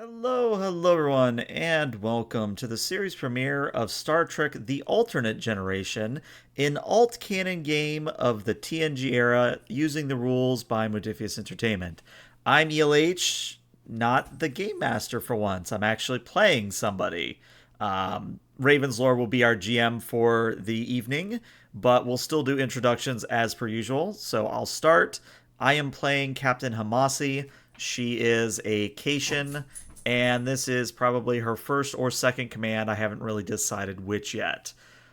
Hello everyone, and welcome to the series premiere of Star Trek The Alternate Generation, an alt-canon game of the TNG era using the rules by Modifius Entertainment. I'm ELH, not the game master for once. I'm actually playing somebody. Ravenslore will be our GM for the evening, but we'll still do introductions as per usual. So I'll start. I am playing Captain Hamasi. She is a Cation, and this is probably her first or second command. I haven't really decided which yet.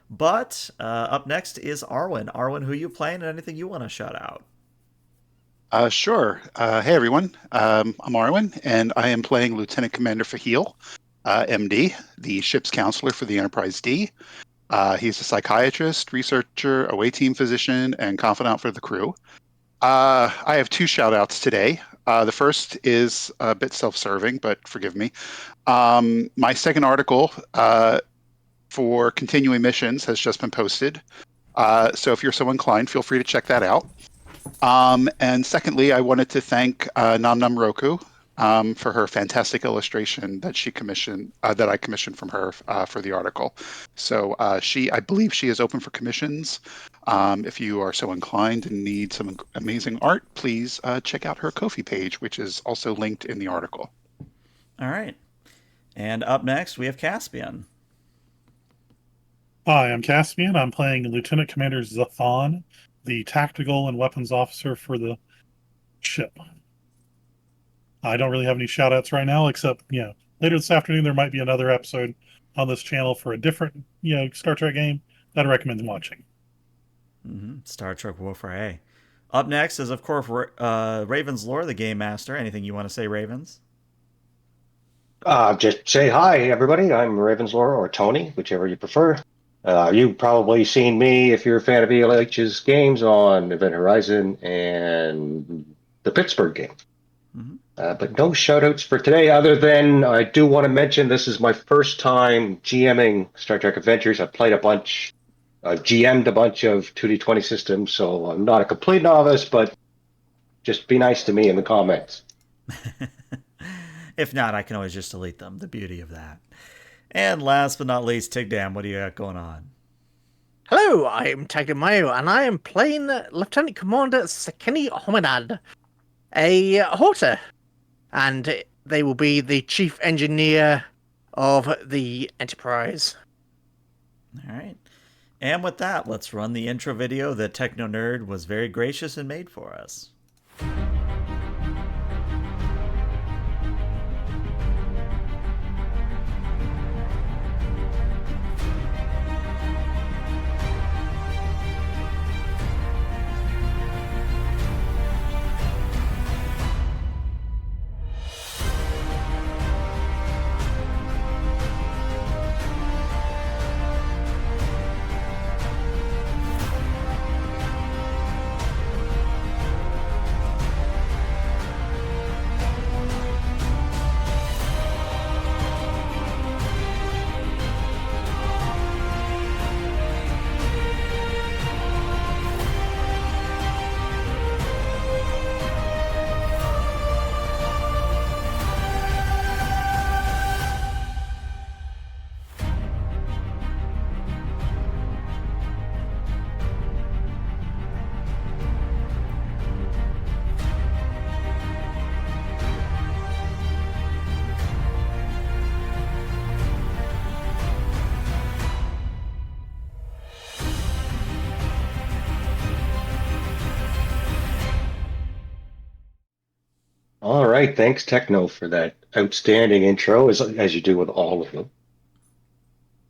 But up next is Arwen. Arwen, who you playing, and anything you want to shout out? Sure. Hey, everyone. I'm Arwen, and I am playing Lieutenant Commander Fahil, MD, the ship's counselor for the Enterprise D. He's a psychiatrist, researcher, away team physician, and confidant for the crew. I have two shout outs today. The first is a bit self-serving, but forgive me. My second article for continuing missions has just been posted. So if you're so inclined, feel free to check that out. And secondly, I wanted to thank Nam Nam Roku for her fantastic illustration that she commissioned, that I commissioned from her for the article. So I believe she is open for commissions. If you are so inclined and need some amazing art, please check out her Ko-fi page, which is also linked in the article. All right. And up next, we have Caspian. Hi, I'm Caspian. I'm playing Lieutenant Commander Zathan, the tactical and weapons officer for the ship. I don't really have any shout outs right now, except, later this afternoon there might be another episode on this channel for a different, Star Trek game that I recommend watching. Star Trek Warfare A. Up next is, of course, Ravenslore, the game master. Anything you want to say, Ravens? Just say hi, everybody. I'm Ravenslore or Tony, whichever you prefer. You've probably seen me, if you're a fan of ELH's games, on Event Horizon and the Pittsburgh game. But no shout-outs for today, other than I do want to mention this is my first time GMing Star Trek Adventures. I've played a bunch, GM'd a bunch of 2D20 systems, so I'm not a complete novice, but just be nice to me in the comments. If not, I can always just delete them. The beauty of that. And last but not least, Tigdam, what do you got going on? Hello, I am Tigdam Mayo, and I am playing Lieutenant Commander Sekini Hominad, a Horta, and they will be the chief engineer of the Enterprise. All right. And with that, let's run the intro video that Techno Nerd was very gracious and made for us. All right, thanks Techno for that outstanding intro, as you do with all of them.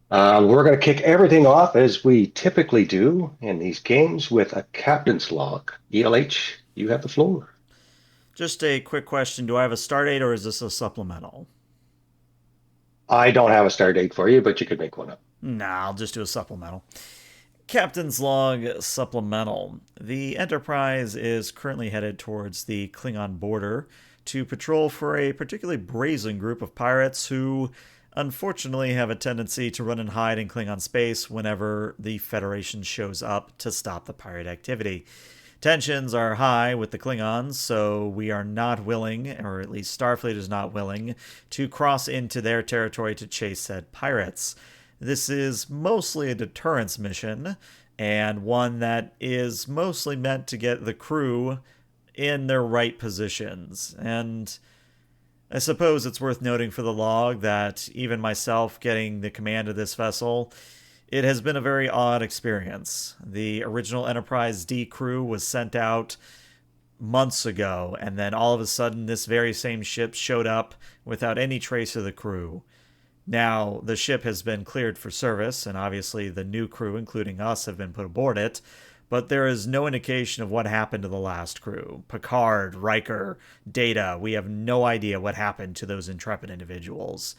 We're going to kick everything off as we typically do in these games with a captain's log. ELH, you have the floor. Just a quick question. Do I have a start date or is this a supplemental? I don't have a start date for you, but you could make one up. Nah, I'll just do a supplemental. Captain's Log Supplemental. The Enterprise is currently headed towards the Klingon border to patrol for a particularly brazen group of pirates who unfortunately have a tendency to run and hide in Klingon space whenever the Federation shows up to stop the pirate activity. Tensions are high with the Klingons, so we are not willing, or at least Starfleet is not willing, to cross into their territory to chase said pirates. This is mostly a deterrence mission, and one that is mostly meant to get the crew in their right positions. And I suppose it's worth noting for the log that even myself getting the command of this vessel, it has been a very odd experience. The original Enterprise D crew was sent out months ago, and then all of a sudden, this very same ship showed up without any trace of the crew. Now, the ship has been cleared for service, and obviously the new crew, including us, have been put aboard it, but there is no indication of what happened to the last crew. Picard, Riker, Data, we have no idea what happened to those intrepid individuals.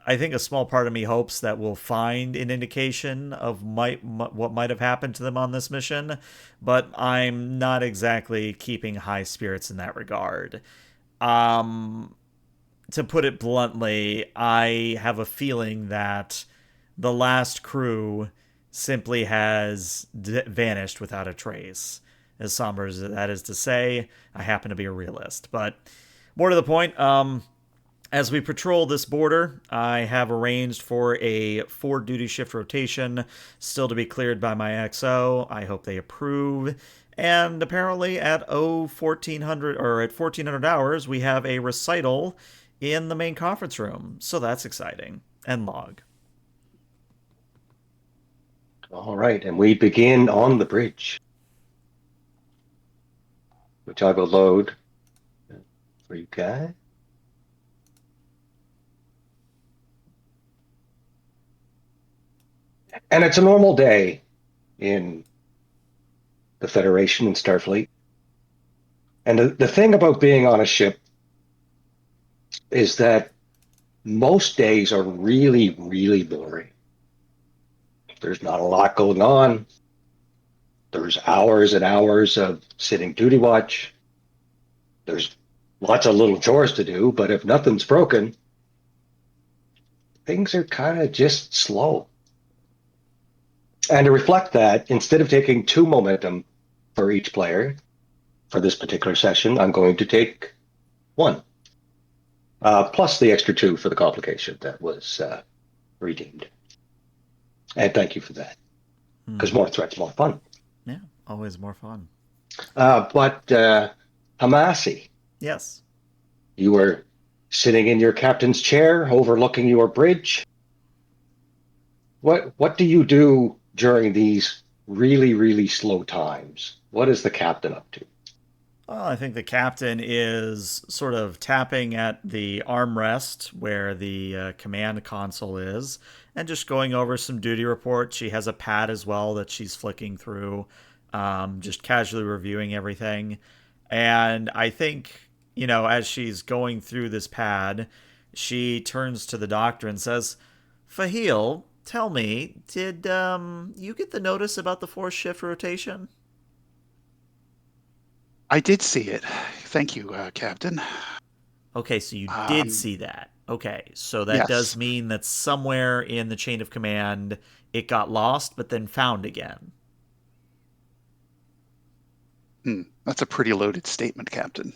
I think a small part of me hopes that we'll find an indication of what might have happened to them on this mission, but I'm not exactly keeping high spirits in that regard. Um, to put it bluntly, I have a feeling that the last crew simply has vanished without a trace. As somber as that is to say, I happen to be a realist. But more to the point, as we patrol this border, I have arranged for a 4 duty shift rotation, still to be cleared by my XO. I hope they approve. And apparently at 1400 or at 1400 hours, we have a recital in the main conference room. So that's exciting. And log. All right, and we begin on the bridge, which I will load for you guys. And it's a normal day in the Federation and Starfleet. And the thing about being on a ship is that most days are really, really boring. There's not a lot going on. There's hours and hours of sitting duty watch. There's lots of little chores to do, but if nothing's broken, things are kind of just slow. And to reflect that, instead of taking 2 momentum for each player for this particular session, I'm going to take 1. Plus the extra 2 for the complication that was redeemed. And thank you for that. Because more threats, more fun. Yeah, always more fun. But Hamasi. Yes. You were sitting in your captain's chair overlooking your bridge. What do you do during these really, really slow times? What is the captain up to? Well, I think the captain is sort of tapping at the armrest where the command console is and just going over some duty reports. She has a pad as well that she's flicking through, just casually reviewing everything. And I think, as she's going through this pad, she turns to the doctor and says, Fahil, tell me, did you get the notice about the 4 shift rotation? I did see it. Thank you, Captain. Okay, so you did see that. Okay, so that Yes. does mean that somewhere in the chain of command it got lost, but then found again. That's a pretty loaded statement, Captain.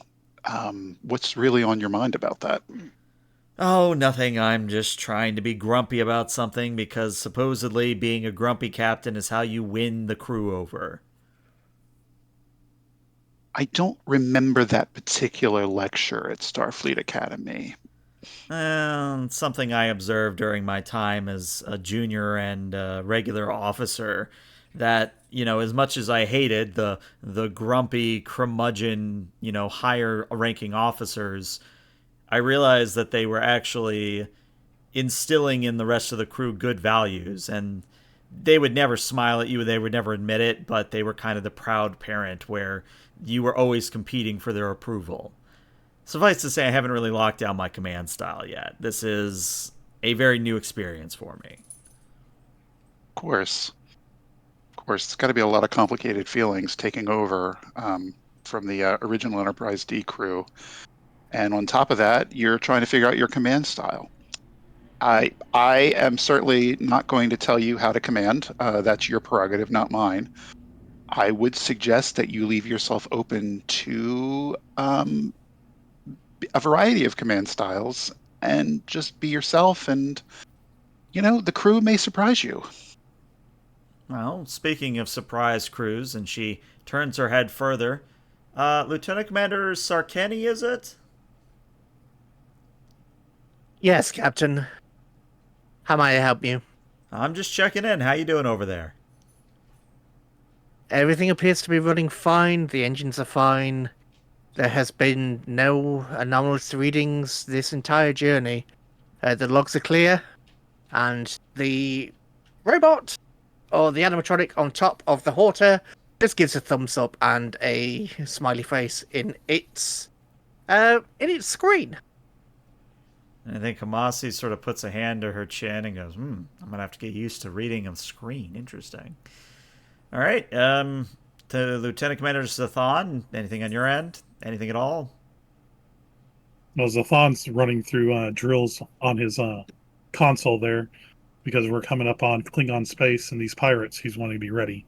What's really on your mind about that? Oh, nothing. I'm just trying to be grumpy about something because supposedly being a grumpy captain is how you win the crew over. I don't remember that particular lecture at Starfleet Academy. Something I observed during my time as a junior and regular officer that, as much as I hated the grumpy curmudgeon, higher ranking officers, I realized that they were actually instilling in the rest of the crew good values, and they would never smile at you, they would never admit it, but they were kind of the proud parent where you were always competing for their approval. Suffice to say, I haven't really locked down my command style yet. This is a very new experience for me. Of course, it's got to be a lot of complicated feelings taking over from the original Enterprise D crew. And on top of that, you're trying to figure out your command style. I am certainly not going to tell you how to command. That's your prerogative, not mine. I would suggest that you leave yourself open to a variety of command styles and just be yourself. And, the crew may surprise you. Well, speaking of surprise crews, and she turns her head further, Lieutenant Commander Sarkany, is it? Yes, Captain. How may I help you? I'm just checking in. How you doing over there? Everything appears to be running fine. The engines are fine. There has been no anomalous readings this entire journey. The logs are clear, and the robot, or the animatronic on top of the Horta, just gives a thumbs up and a smiley face in its screen. And I think Hamasi sort of puts a hand to her chin and goes, I'm going to have to get used to reading a screen. Interesting. All right. To Lieutenant Commander Zathan, anything on your end? Anything at all? Well, Zathan's running through drills on his console there because we're coming up on Klingon space and these pirates. He's wanting to be ready.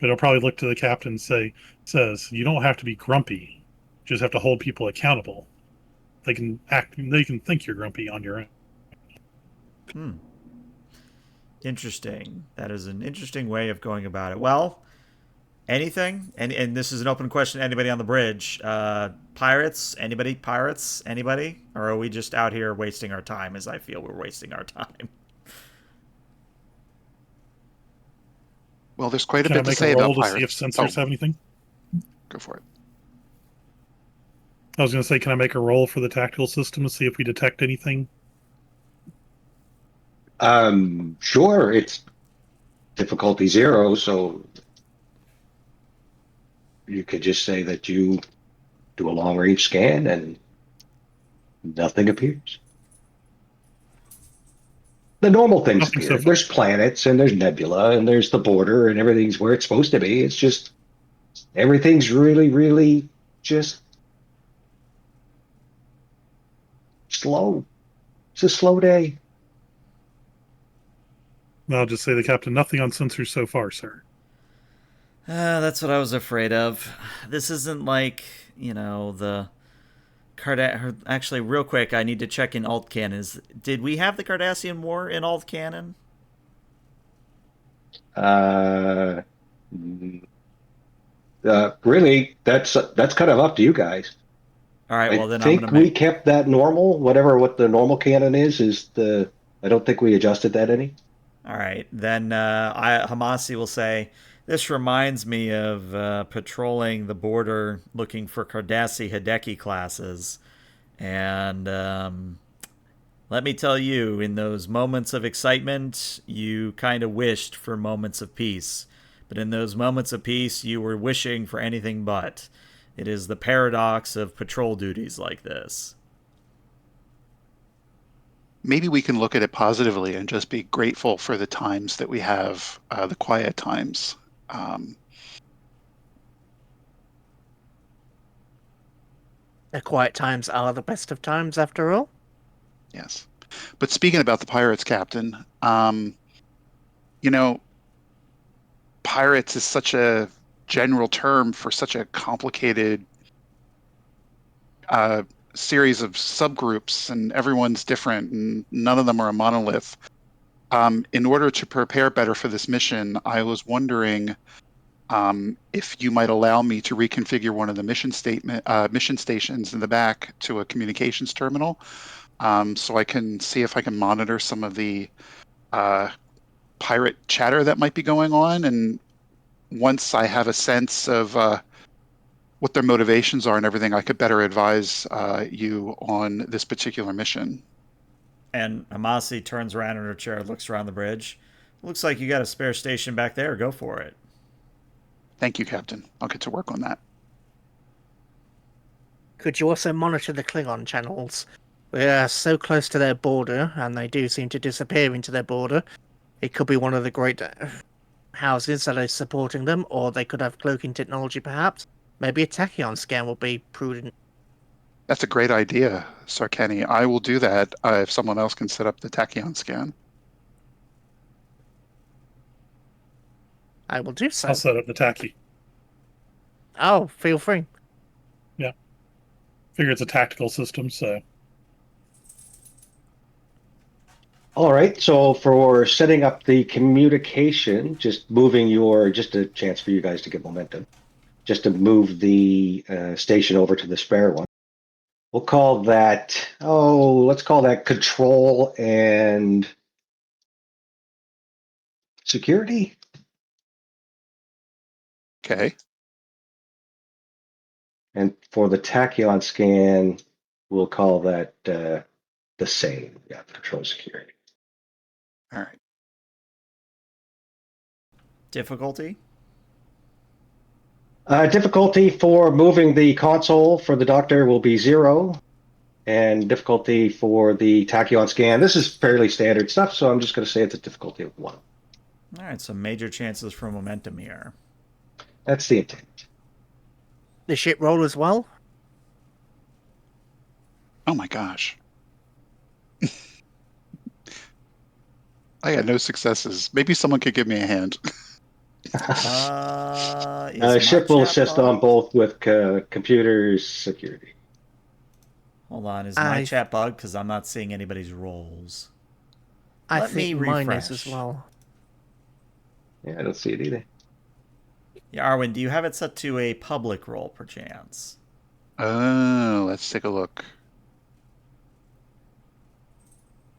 But he'll probably look to the captain and says, you don't have to be grumpy. You just have to hold people accountable. They can think you're grumpy on your own. Interesting. That is an interesting way of going about it. Well, anything? And this is an open question to anybody on the bridge. Pirates? Anybody? Pirates? Anybody? Or are we just out here wasting our time as I feel we're wasting our time? Well, there's quite a Can I bit to make say a roll about to pirates. see if sensors have anything? Go for it. I was going to say, can I make a roll for the tactical system to see if we detect anything? Sure. It's difficulty 0, so you could just say that you do a long range scan and nothing appears. The normal things Nothing so appear. far. There's planets and there's nebula and there's the border and everything's where it's supposed to be. It's just everything's really, really just slow. It's a slow day. I'll just say the captain, nothing on sensors so far, sir. That's what I was afraid of. This isn't like, the Actually, real quick, I need to check in alt canons. Did we have the Cardassian War in alt canon? Uh, really, that's kind of up to you guys. All right, I well then I'm gonna think we make. kept that normal. What the normal canon is the. I don't think we adjusted that any. All right, then Hamasi will say, "This reminds me of patrolling the border looking for Cardassi Hideki classes, and let me tell you, in those moments of excitement, you kind of wished for moments of peace. But in those moments of peace, you were wishing for anything but. It is the paradox of patrol duties like this." Maybe we can look at it positively and just be grateful for the times that we have, the quiet times. The quiet times are the best of times, after all. Yes. But speaking about the pirates, Captain, you know, pirates is such a general term for such a complicated series of subgroups, and everyone's different, and none of them are a monolith. In order to prepare better for this mission, I was wondering if you might allow me to reconfigure one of the mission stations in the back to a communications terminal, so I can see if I can monitor some of the pirate chatter that might be going on. And once I have a sense of what their motivations are and everything, I could better advise you on this particular mission. And Hamasi turns around in her chair, looks around the bridge. Looks like you got a spare station back there. Go for it. Thank you, Captain. I'll get to work on that. Could you also monitor the Klingon channels? We are so close to their border, and they do seem to disappear into their border. It could be one of the great houses that are supporting them, or they could have cloaking technology, perhaps. Maybe a tachyon scan will be prudent. That's a great idea, Sarkany. I will do that if someone else can set up the tachyon scan. I will do so. I'll set up the tacky. Oh, feel free. Figure it's a tactical system, so All right. So for setting up the communication, just a chance for you guys to get momentum, just to move the station over to the spare one. We'll call that, let's call that control and security. Okay. And for the tachyon scan, we'll call that the same. Yeah, control security. All right. Difficulty? Difficulty for moving the console for the doctor will be 0. And difficulty for the tachyon scan. This is fairly standard stuff, so I'm just going to say it's a difficulty of 1. All right, so major chances for momentum here. That's the intent. The ship roll as well. Oh my gosh. I had no successes. Maybe someone could give me a hand. Is my Ship will chat assist on bugged? both with computers security. Hold on, is my I chat bugged? Because I'm not seeing anybody's rolls. I Let think me mine is as refresh. well. Yeah, I don't see it either. Yeah, Arwen, do you have it set to a public roll, perchance? Oh, let's take a look.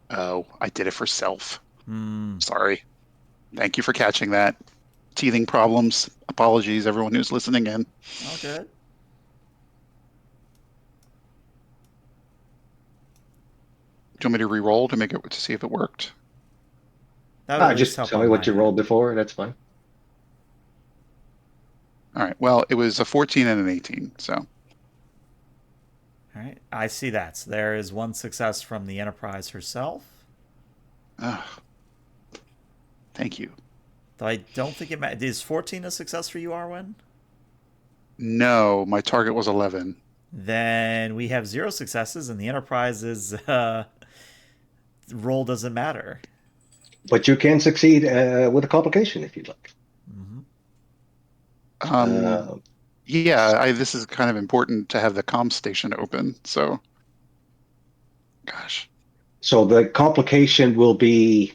Oh, I did it for self. Sorry. Thank you for catching that. Teething problems. Apologies, everyone who's listening in. All good. Do you want me to re-roll to make it to see if it worked? That would at least Just help tell me on what my you rolled end. before. That's fine. All right. Well, it was a 14 and an 18. So, All right, I see that. So there is one success from the Enterprise herself. oh, thank you. Though I don't think it matters. Is 14 a success for you, Arwen? No, my target was 11. Then we have 0 successes, and the Enterprise's roll doesn't matter. But you can succeed with a complication if you'd like. Um, yeah, this is kind of important to have the comm station open. So, gosh. So the complication will be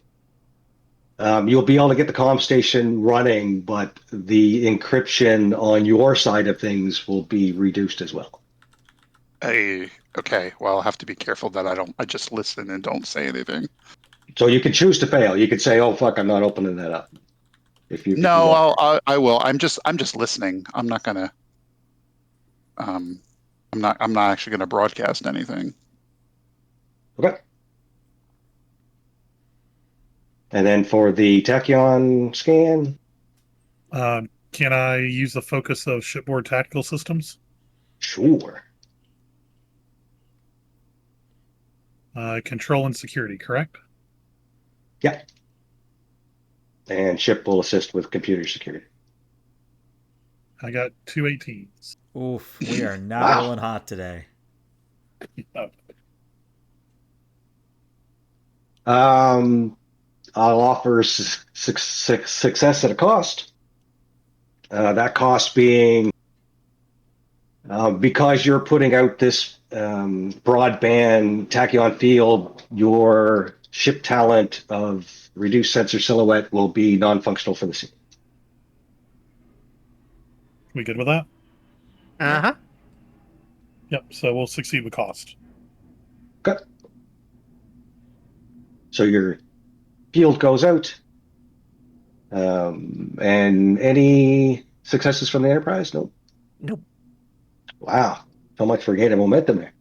you'll be able to get the comm station running, but the encryption on your side of things will be reduced as well. Okay. Well, I'll have to be careful that I just listen and don't say anything. So you can choose to fail. You could say, "Oh fuck, I'm not opening that up." If you No, want. I will. I'm just listening. I'm not gonna. Um, I'm not actually gonna broadcast anything. Okay. And then for the tachyon scan, can I use the focus of shipboard tactical systems? sure. Control and security, correct? Yeah. And ship will assist with computer security. I got 2 18s. Oof, we are not Wow. rolling hot today. Oh, I'll offer success at a cost. That cost being because you're putting out this broadband tachyon field, your ship talent of reduced sensor silhouette will be non-functional for the scene. we good with that? Uh-huh. Yep. So we'll succeed with cost. Okay. So your field goes out. And any successes from the Enterprise? Nope. Nope. Wow. So much for gaining momentum there.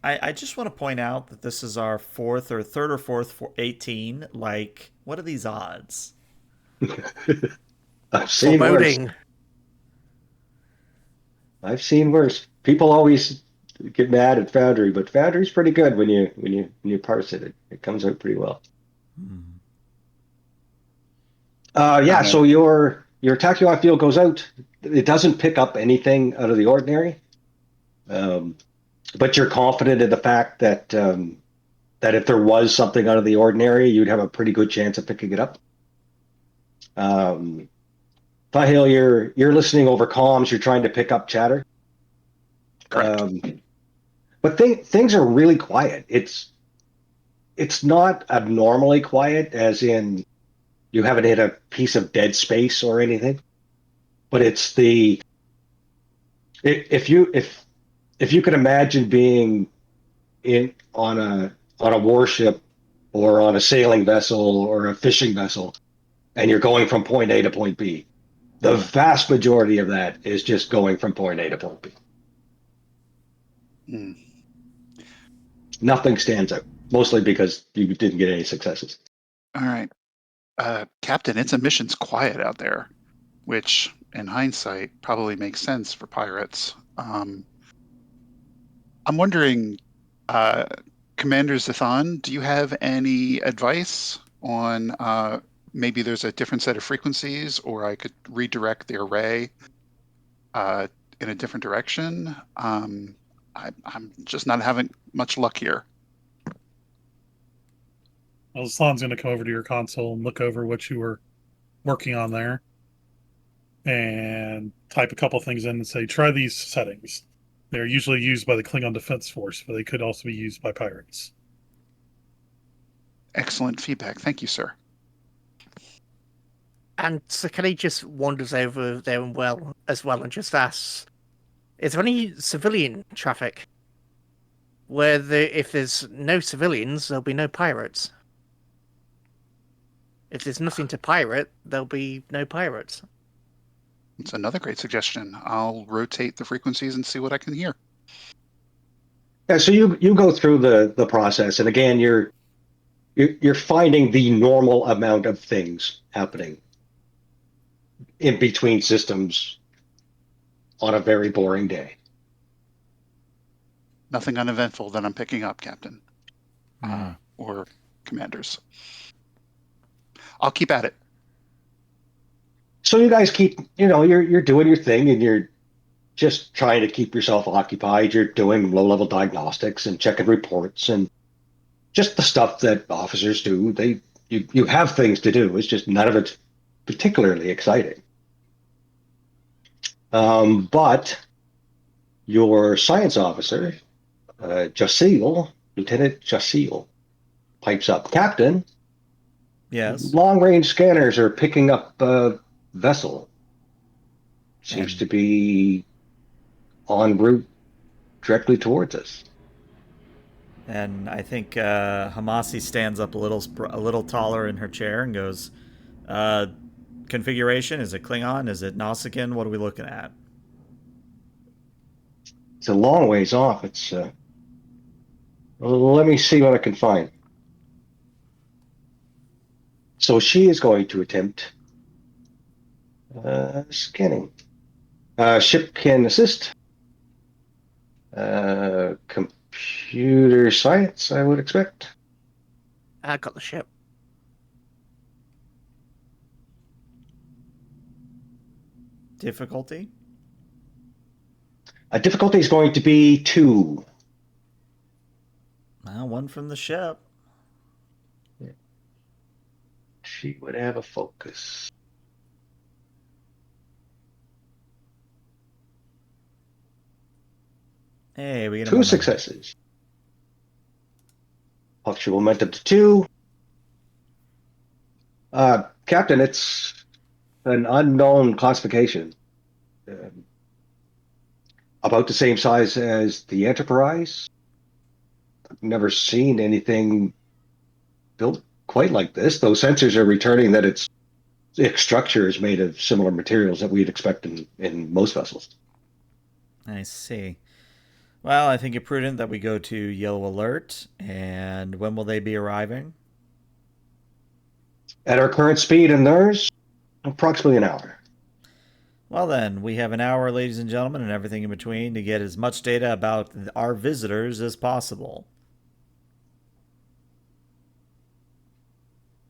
I just want to point out that this is our third or fourth for 18. Like, what are these odds? I've seen worse. Foreboding. I've seen worse. People always get mad at Foundry, but Foundry's pretty good when you parse it. It comes out pretty well. Yeah, Got it. so your tachyon field goes out. It doesn't pick up anything out of the ordinary, but you're confident in the fact that if there was something out of the ordinary, you'd have a pretty good chance of picking it up. Um, Fahil, you're listening over comms. You're trying to pick up chatter. Correct. But things are really quiet. It's not abnormally quiet, as in you haven't hit a piece of dead space or anything. But it's the if you can imagine being in on a warship or on a sailing vessel or a fishing vessel, and you're going from point A to point B. The vast majority of that is just going from point A to point B. Mm. Nothing stands out, mostly because you didn't get any successes. All right. Captain, it's emissions quiet out there, which in hindsight probably makes sense for pirates. I'm wondering, uh, Commander Zathan, do you have any advice on maybe there's a different set of frequencies, or I could redirect the array uh, in a different direction? I'm just not having much luck here. Well, Aslan's going to come over to your console and look over what you were working on there and type a couple things in and say, try these settings. They're usually used by the Klingon Defense Force, but they could also be used by pirates. Excellent feedback. Thank you, sir. And Sakani just wanders over there and just asks, is there any civilian traffic? If there's no civilians, there'll be no pirates. If there's nothing to pirate, there'll be no pirates. It's another great suggestion. I'll rotate the frequencies and see what I can hear. Yeah, so you go through the process, and again, you're finding the normal amount of things happening in between systems on a very boring day. Nothing uneventful that I'm picking up, Captain. Mm. Or commanders. I'll keep at it. So you guys keep, you're doing your thing, and you're just trying to keep yourself occupied. You're doing low-level diagnostics and checking reports and just the stuff that officers do. You have things to do. It's just none of it's particularly exciting. But your science officer, Lieutenant Jasil, pipes up, Captain, Yes. long-range scanners are picking up a vessel. Seems to And be en route directly towards us. and I think Hamasi stands up a little taller in her chair and goes, uh, configuration, is it Klingon? Is it Nausicaan? What are we looking at? It's a long ways off. Let me see what I can find. So she is going to attempt scanning. Ship can assist. Computer science, I would expect. I got the ship. Difficulty? Difficulty is going to be 2. Well, one from the ship. She would have a focus. Hey, we get a 2 momentum. successes. Ups your momentum to 2. Captain, it's an unknown classification. About the same size as the Enterprise. I've never seen anything built quite like this. Those sensors are returning that its structure is made of similar materials that we'd expect in most vessels. I see. Well, I think it prudent that we go to yellow alert. And when will they be arriving? At our current speed and theirs, approximately an hour. Well, then, we have an hour, ladies and gentlemen, and everything in between to get as much data about our visitors as possible.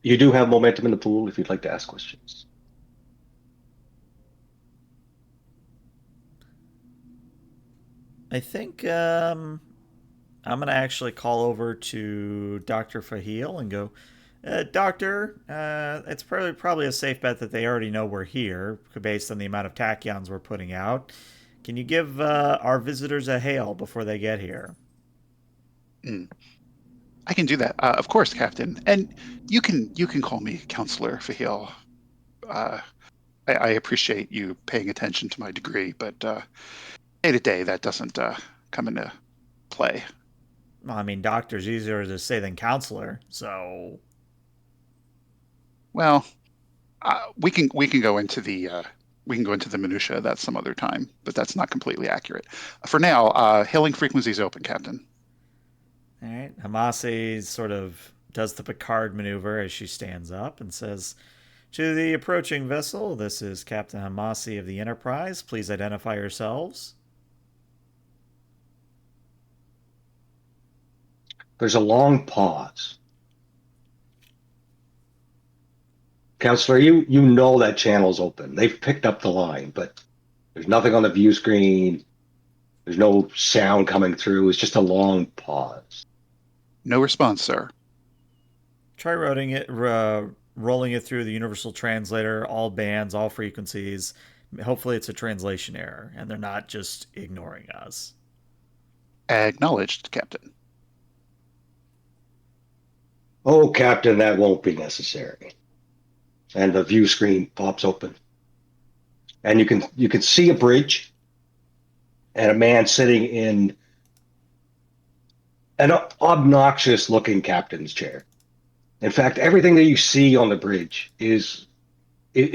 You do have momentum in the pool if you'd like to ask questions. I think I'm going to actually call over to Dr. Fahil and go, Doctor, it's probably a safe bet that they already know we're here, based on the amount of tachyons we're putting out. Can you give our visitors a hail before they get here? Mm, I can do that, of course, Captain. And you can call me Counselor Fahil. Uh, I appreciate you paying attention to my degree, but day to day that doesn't come into play. Well, I mean, doctor's easier to say than counselor, so. Well, we can go into the minutia of that some other time, but that's not completely accurate. For now, hailing frequencies open, Captain. All right. Hamasi sort of does the Picard maneuver as she stands up and says, "To the approaching vessel, this is Captain Hamasi of the Enterprise. Please identify yourselves." There's a long pause. Counselor, you know that channel's open. They've picked up the line, but there's nothing on the view screen. There's no sound coming through. It's just a long pause. No response, sir. Try rolling it through the universal translator, all bands, all frequencies. Hopefully, it's a translation error and they're not just ignoring us. Acknowledged, Captain. Oh, Captain, that won't be necessary. And the view screen pops open. And you can see a bridge and a man sitting in an obnoxious looking captain's chair. In fact, everything that you see on the bridge is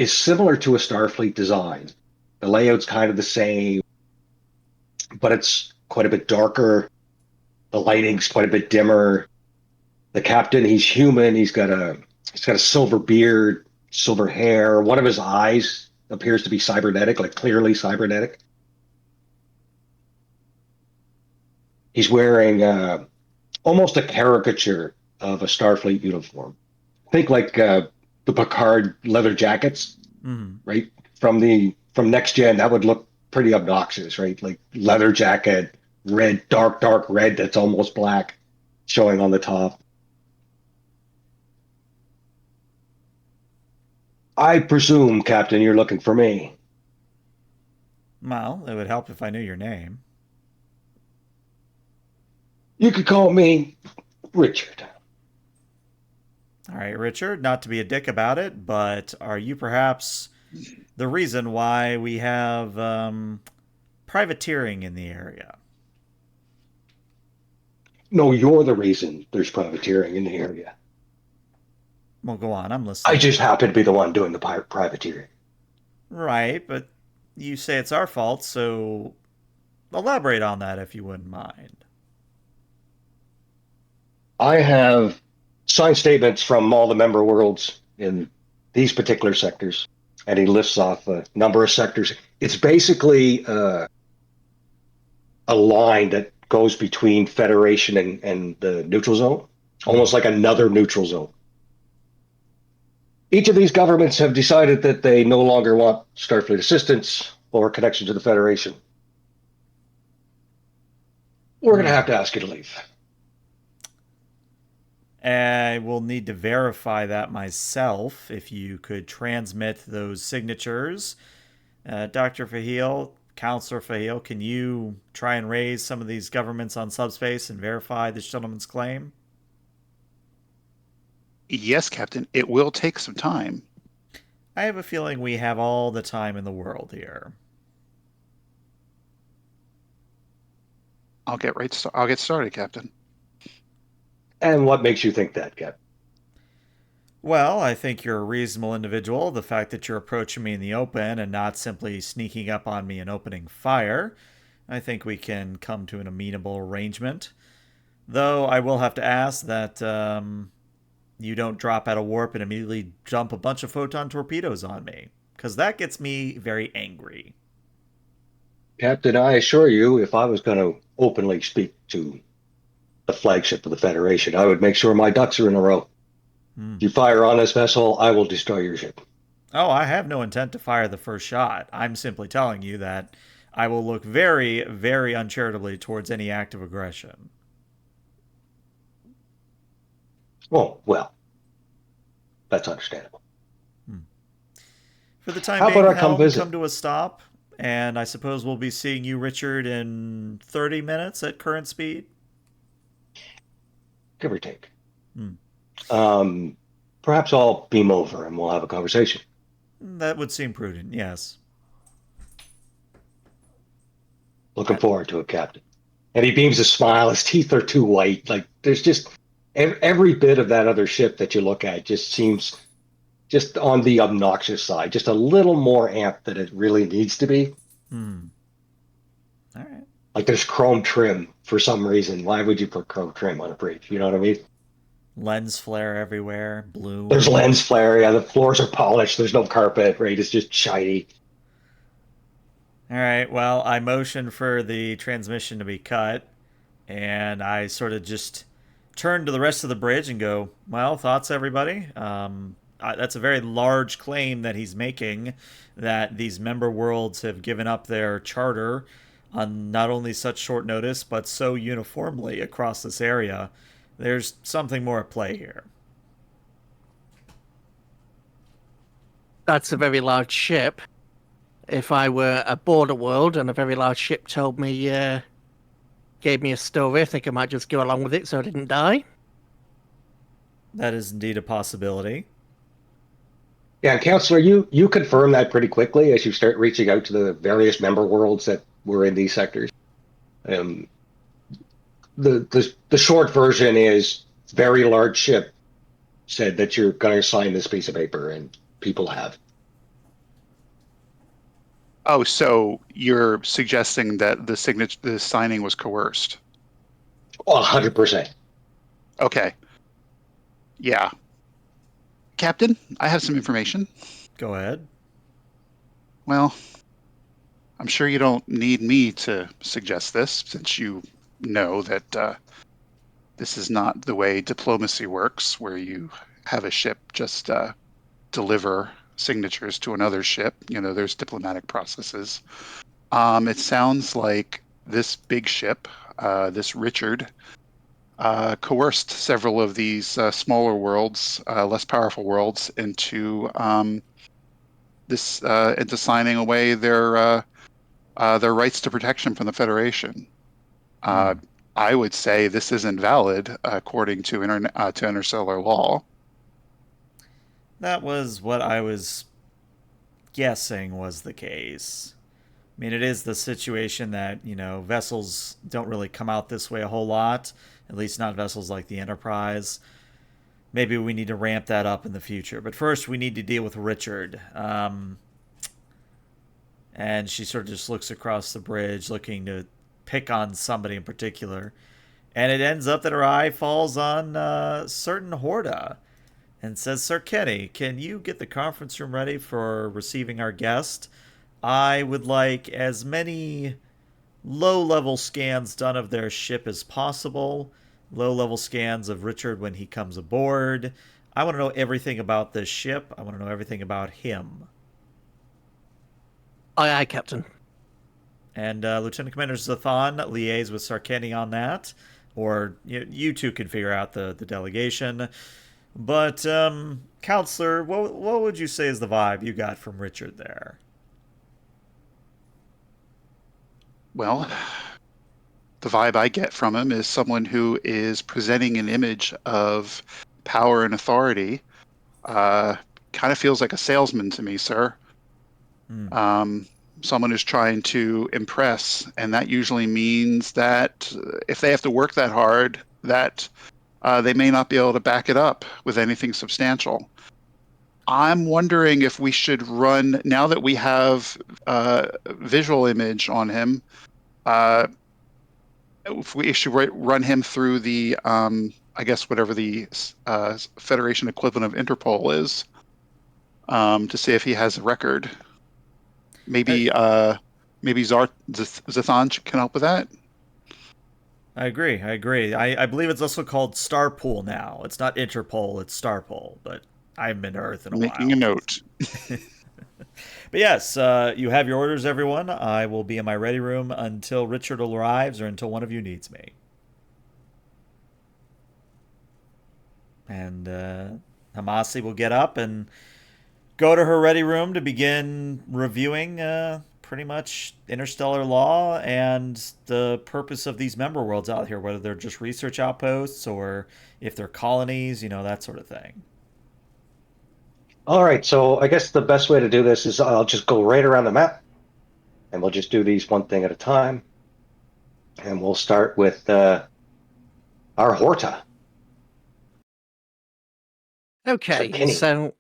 similar to a Starfleet design. The layout's kind of the same, but it's quite a bit darker. The lighting's quite a bit dimmer. The captain, he's human. He's got a silver beard, silver hair. One of his eyes appears to be cybernetic, like clearly cybernetic. He's wearing almost a caricature of a Starfleet uniform. Think like the Picard leather jackets, Mm. right? From Next Gen, that would look pretty obnoxious, right? Like leather jacket, red, dark red that's almost black, showing on the top. I presume, Captain, you're looking for me. Well, it would help if I knew your name. You could call me Richard. All right, Richard, not to be a dick about it, but are you perhaps the reason why we have privateering in the area? No, you're the reason there's privateering in the area. Well, go on, I'm I listening. just happen to be the one doing the privateering. Right, but you say it's our fault, so elaborate on that if you wouldn't mind. I have signed statements from all the member worlds in these particular sectors, and he lists off a number of sectors. It's basically a line that goes between Federation and the neutral zone, almost like another neutral zone. Each of these governments have decided that they no longer want Starfleet assistance or connection to the Federation. We're going to have to ask you to leave. I will need to verify that myself. If you could transmit those signatures, Dr. Fahil, Counselor Fahil, can you try and raise some of these governments on subspace and verify this gentleman's claim? Yes, Captain. It will take some time. I have a feeling we have all the time in the world here. I'll get started, Captain. And what makes you think that, Cap? Well, I think you're a reasonable individual. The fact that you're approaching me in the open and not simply sneaking up on me and opening fire, I think we can come to an amenable arrangement. Though I will have to ask that you don't drop out of warp and immediately dump a bunch of photon torpedoes on me, because that gets me very angry. Captain, I assure you, if I was going to openly speak to the flagship of the Federation, I would make sure my ducks are in a row. Hmm. If you fire on this vessel, I will destroy your ship. Oh, I have no intent to fire the first shot. I'm simply telling you that I will look very, very uncharitably towards any act of aggression. Oh, well. That's understandable. For the time How about being, I come helm, come visit? to a stop, and I suppose we'll be seeing you, Richard, in 30 minutes at current speed. Give or take. Hmm. Um, Perhaps I'll beam over and we'll have a conversation. That would seem prudent, yes. Looking I, forward to it, Captain. And he beams a smile. His teeth are too white. Like there's just every bit of that other ship that you look at just seems just on the obnoxious side, just a little more amped than it really needs to be. hmm. All right. Like there's chrome trim for some reason. Why would you put chrome trim on a bridge? You know what I mean? Lens flare everywhere, There's bloom. lens flare. Yeah, the floors are polished. There's no carpet, right? It's just shiny. All right, well, I motion for the transmission to be cut, and I sort of just turn to the rest of the bridge and go, well, thoughts, everybody? That's a very large claim that he's making, that these member worlds have given up their charter on not only such short notice, but so uniformly across this area. There's something more at play here. That's a very large ship. If I were a border world and a very large ship told me, gave me a story, I think I might just go along with it so I didn't die. That is indeed a possibility. Yeah, and Counselor, you confirm that pretty quickly as you start reaching out to the various member worlds that were in these sectors. Um, the short version is very large ship said that you're going to sign this piece of paper, and people have. Oh, so you're suggesting that the signing was coerced? 100%. Okay. Yeah. Captain, I have some information. Go ahead. Well, I'm sure you don't need me to suggest this, since you know that this is not the way diplomacy works, where you have a ship just deliver signatures to another ship. You know, there's diplomatic processes. It sounds like this big ship, this Richard, coerced several of these smaller worlds, less powerful worlds, into signing away their rights to protection from the Federation. Uh, Hmm. I would say this isn't valid according to interstellar law. That was what I was guessing was the case. I mean, it is the situation that, vessels don't really come out this way a whole lot, at least not vessels like the Enterprise. Maybe we need to ramp that up in the future. But first, we need to deal with Richard. And she sort of just looks across the bridge, looking to pick on somebody in particular. And it ends up that her eye falls on certain Horda and says, Sir Kenny, can you get the conference room ready for receiving our guest? I would like as many low-level scans done of their ship as possible. Low-level scans of Richard when he comes aboard. I want to know everything about this ship. I want to know everything about him. Aye, aye, Captain. And Lieutenant Commander Zathan liaise with Sarkeni on that. Or you two can figure out the delegation. But, Counselor, what would you say is the vibe you got from Richard there? Well, the vibe I get from him is someone who is presenting an image of power and authority. Kind of feels like a salesman to me, sir. Hmm. Um, Someone who's trying to impress, and that usually means that if they have to work that hard, that they may not be able to back it up with anything substantial. I'm wondering if we should run, now that we have visual image on him, uh, if we should run him through the, I guess, whatever the Federation equivalent of Interpol is, to see if he has a record. I, Maybe Zathan can help with that. I agree. I agree. I believe it's also called Starpool now. It's not Interpol, it's Starpool. But I haven't been to Earth in a Making a while. note. But yes, you have your orders, everyone. I will be in my ready room until Richard arrives or until one of you needs me. And Hamasi will get up and go to her ready room to begin reviewing pretty much interstellar law and the purpose of these member worlds out here, whether they're just research outposts or if they're colonies, that sort of thing. All right, so I guess the best way to do this is I'll just go right around the map, and we'll just do these one thing at a time. And we'll start with our Horta, Okay, Sakini. so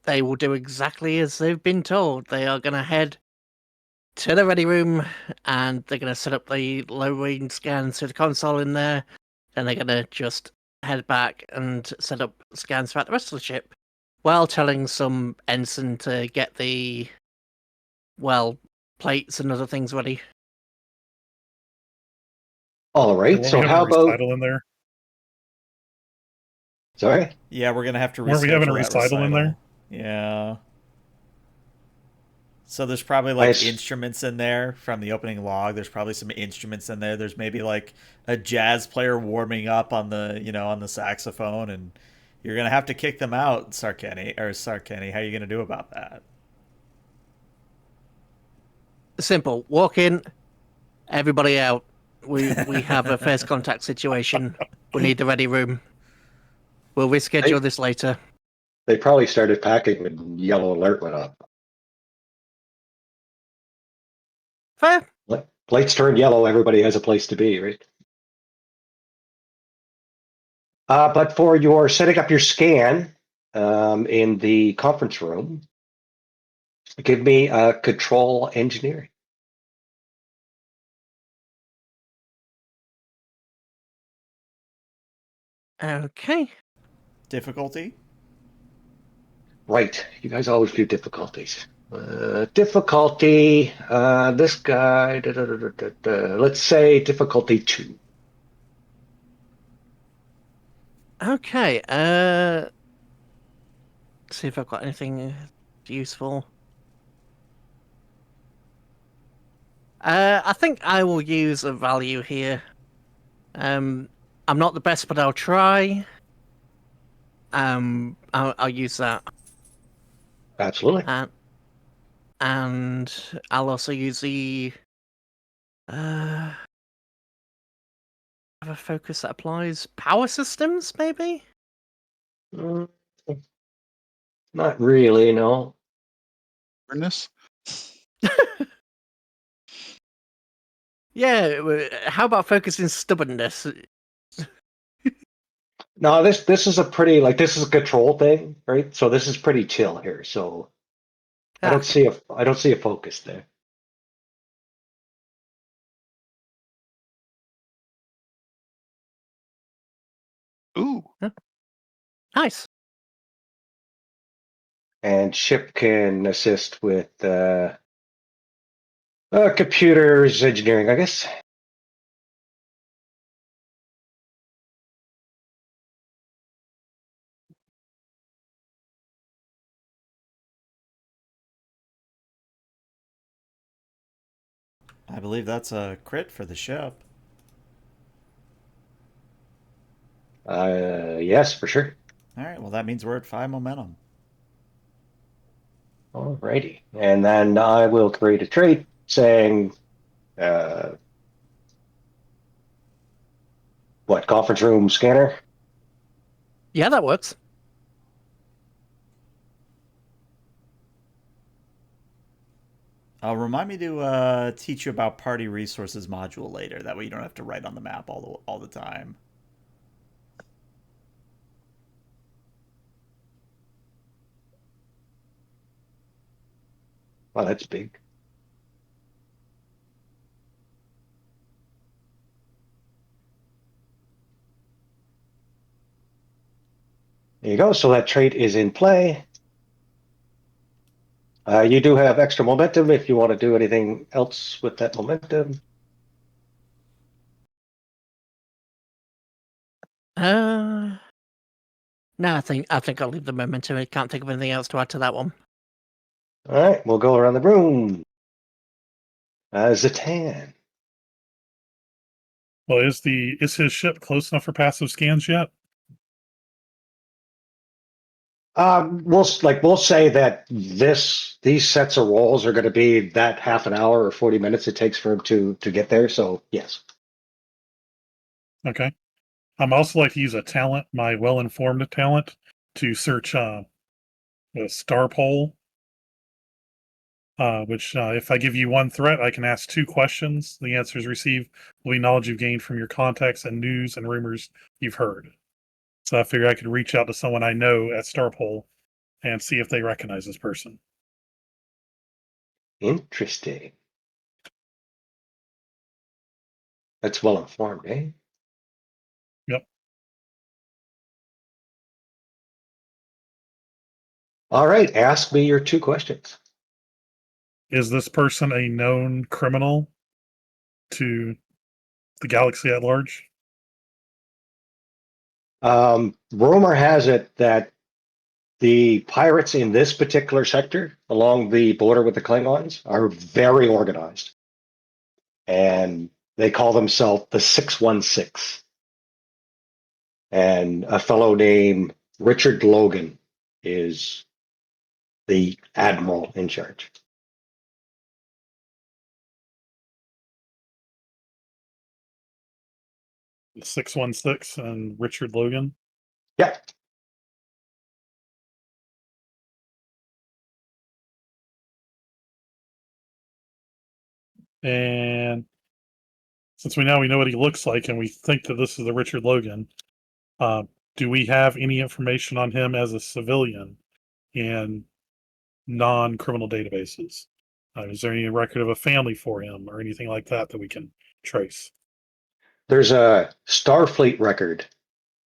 they will do exactly as they've been told. They are going to head to the ready room and they're going to set up the low range scans to the console in there. Then they're going to just head back and set up scans throughout the rest of the ship while telling some ensign to get the, plates and other things ready. All right, Weren't we so having a how about... recital in there? Sorry? Yeah, we're gonna have to Weren't we having a reschedule that recital in recital. there? Yeah. So there's probably I, like instruments in there from the opening log. There's probably some instruments in there. There's maybe like a jazz player warming up on the saxophone, and you're gonna have to kick them out, Sarkeni. How are you gonna do about that? Simple. Walk in, everybody out. We have a first contact situation. We need the ready room. We'll reschedule this later. they probably started packing when yellow alert went up. Fair. Lights turn yellow, everybody has a place to be, right? But for your setting up your scan in the conference room, give me a control engineering. Okay. Difficulty? Right, you guys always do difficulties. Difficulty, this guy, let's say difficulty 2. Okay. See if I've got anything useful. I think I will use a value here. I'm not the best, but I'll try. I'll use that. Absolutely. And I'll also use the have a focus that applies power systems, maybe. Mm, not really, no. Awareness? Yeah. How about focusing stubbornness? No, this is a pretty, like, this is a control thing, right? So this is pretty chill here. So I don't Okay. see a focus there. Ooh. Nice. And ship can assist with computers engineering, I guess. I believe that's a crit for the ship. Yes, for sure. All right, well that means we're at 5 momentum. Alrighty. And then I will create a trait saying, what, conference room scanner? Yeah, that works. Remind me to teach you about party resources module later. That way you don't have to write on the map all the time. Well, that's big. There you go. So that trait is in play. You do have extra momentum if you want to do anything else with that momentum. No, I think I'll leave the momentum. I can't think of anything else to add to that one. All right, we'll go around the room. Zatan. Well, is his ship close enough for passive scans yet? We'll say that these sets of rolls are going to be that half an hour or 40 minutes it takes for him to get there. So yes. Okay. I'm also like to use a talent, my well-informed talent, to search the star pole. Which, if I give you one threat, I can ask 2 questions. The answers received will be knowledge you've gained from your contacts and news and rumors you've heard. So I figured I could reach out to someone I know at Starpole and see if they recognize this person. Interesting. That's well informed, eh? Yep. All right. Ask me your 2 questions. Is this person a known criminal to the galaxy at large? Rumor has it that the pirates in this particular sector along the border with the Klingons are very organized. And they call themselves the 616. And a fellow named Richard Logan is the admiral in charge. The 616 and Richard Logan. Yeah. And since we know what he looks like and we think that this is the Richard Logan, do we have any information on him as a civilian in non-criminal databases? Is there any record of a family for him or anything like that that we can trace? There's a Starfleet record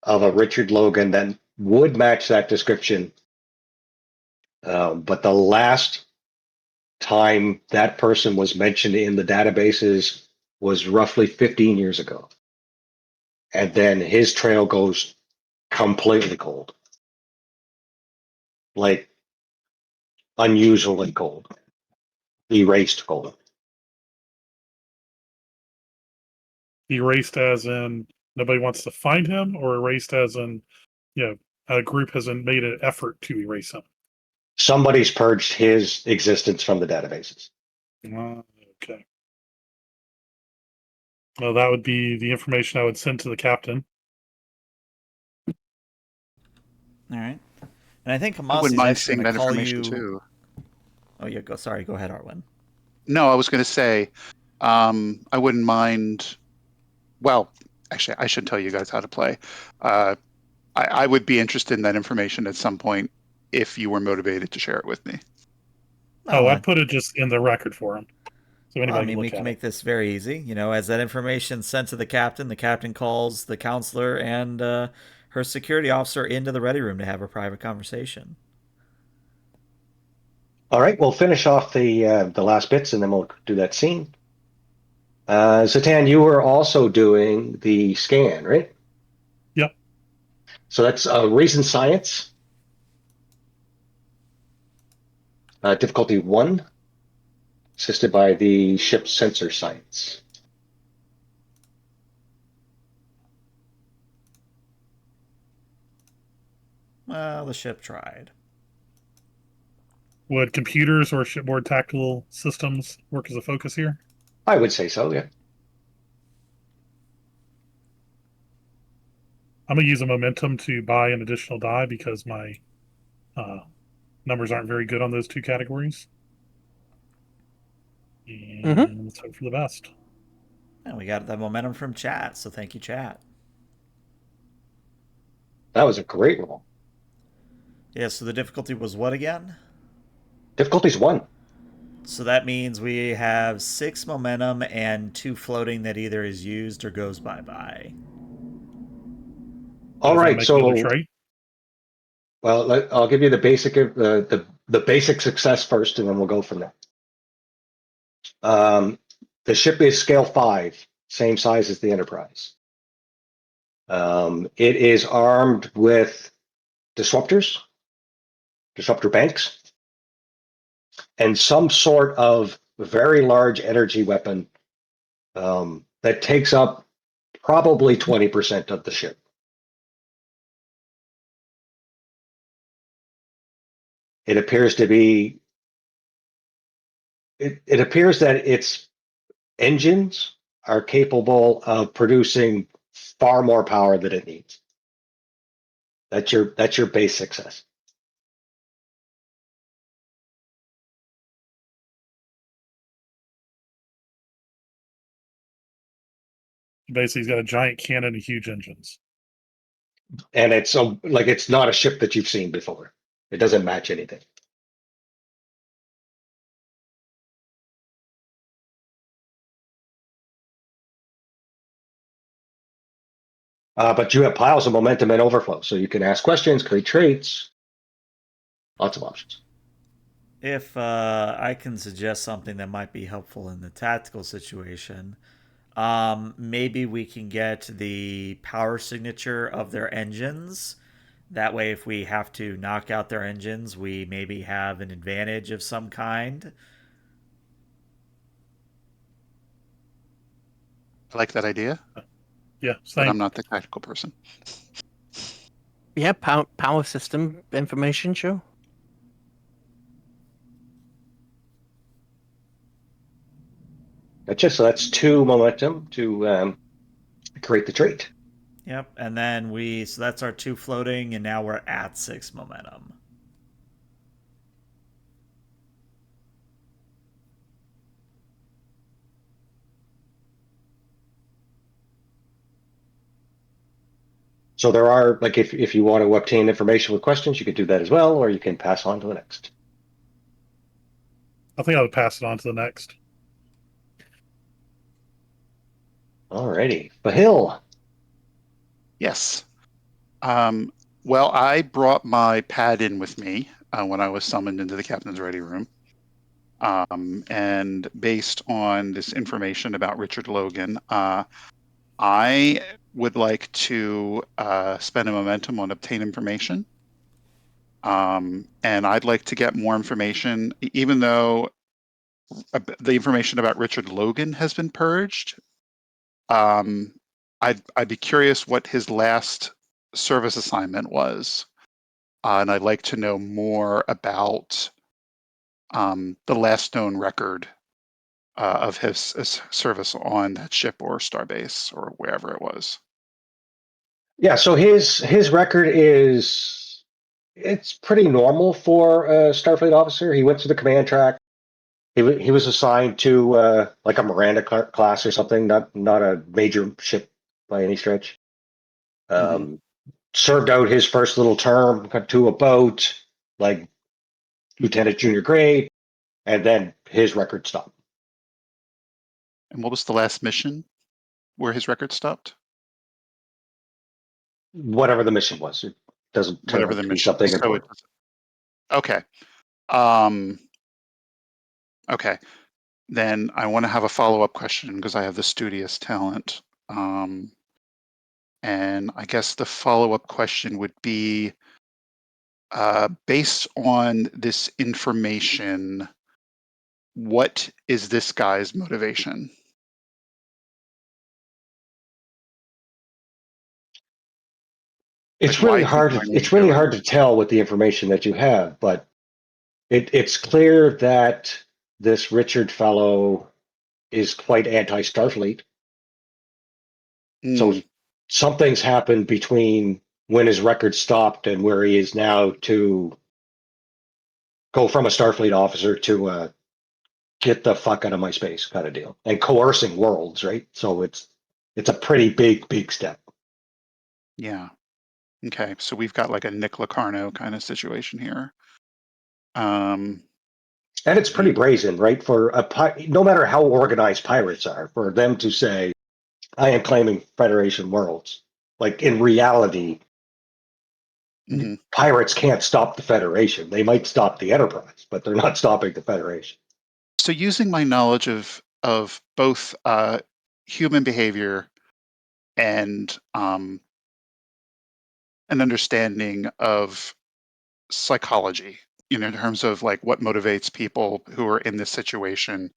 of a Richard Logan that would match that description. But the last time that person was mentioned in the databases was roughly 15 years ago. And then his trail goes completely cold. Like unusually cold. Erased cold. Erased as in nobody wants to find him, or erased as in, a group hasn't made an effort to erase him? Somebody's purged his existence from the databases. Okay. Well, that would be the information I would send to the captain. All right. And I think I Kamasi wouldn't is mind actually seeing going that to call information you. too. Oh, yeah. Go. Sorry. Go ahead, Arwen. No, I was going to say, I wouldn't mind. Well, actually, I should tell you guys how to play. I would be interested in that information at some point if you were motivated to share it with me. Oh, Oh, I'd put it just in the record for him, so well, I anybody can mean, we look can at make it. this very easy. As that information sent to the captain calls the counselor and her security officer into the ready room to have a private conversation. All right, we'll finish off the last bits and then we'll do that scene. Zatan, you were also doing the scan, right? Yep. So that's reason science. Difficulty 1, assisted by the ship's sensor science. Well, the ship tried. Would computers or shipboard tactical systems work as a focus here? I would say so, yeah. I'm going to use a momentum to buy an additional die because my numbers aren't very good on those 2 categories. And let's hope for the best. And we got that momentum from chat, so thank you, chat. That was a great roll. Yeah, so the difficulty was what again? Difficulty's 1. So that means we have 6 momentum and 2 floating that either is used or goes bye-bye. All Does that right, make another so trait? well, I'll give you the basic the basic success first, and then we'll go from there. The ship is scale 5, same size as the Enterprise. It is armed with disruptors, disruptor banks, and some sort of very large energy weapon that takes up probably 20% of the ship. it appears to be. It appears that its engines are capable of producing far more power than it needs. That's your base success. Basically, he's got a giant cannon and huge engines. And it's like it's not a ship that you've seen before. It doesn't match anything. But you have piles of momentum and overflow, so you can ask questions, create traits, lots of options. If I can suggest something that might be helpful in the tactical situation, maybe we can get the power signature of their engines. That way, if we have to knock out their engines, we maybe have an advantage of some kind. I like that idea, Yeah, but same. I'm not the tactical person. Yeah, power system information, sure. Gotcha. So that's 2 momentum to create the trait. Yep, and then so that's our 2 floating, and now we're at 6 momentum. So there are, like, if you want to obtain information with questions, you can do that as well, or you can pass on to the next. I think I would pass it on to the next. Alrighty. Bahil. Yes. Well, I brought my pad in with me when I was summoned into the captain's ready room. And based on this information about Richard Logan, I would like to spend a momentum on obtain information. And I'd like to get more information, even though the information about Richard Logan has been purged. I'd be curious what his last service assignment was, and I'd like to know more about the last known record of his service on that ship or starbase or wherever it was. Yeah, so his record is it's pretty normal for a Starfleet officer. He went through the command track. He was assigned to like a Miranda class or something, not a major ship by any stretch. Mm-hmm. Served out his first little term, got to a boat, like lieutenant junior grade, and then his record stopped. And what was the last mission where his record stopped? Whatever the mission was, it doesn't turn Whatever out the to be mission. something So it important. okay. Um, okay. Then I want to have a follow-up question because I have the studious talent. And I guess the follow-up question would be, based on this information, what is this guy's motivation? Like, It's why really is he hard. doing what It's he's really doing? hard to tell with the information that you have, but it's clear that this Richard fellow is quite anti-Starfleet. So Mm, something's happened between when his record stopped and where he is now to go from a Starfleet officer to get the fuck out of my space kind of deal and coercing worlds, right? So it's a pretty big step. yeah. Okay. So we've got like a Nick Locarno kind of situation here. Um, And it's pretty hmm, brazen, right? For no matter how organized pirates are, for them to say, I am claiming Federation worlds. Like in reality, mhm. pirates can't stop the Federation. They might stop the Enterprise, but they're not stopping the Federation. So using my knowledge of both human behavior and an understanding of psychology, in terms of like what motivates people who are in this situation,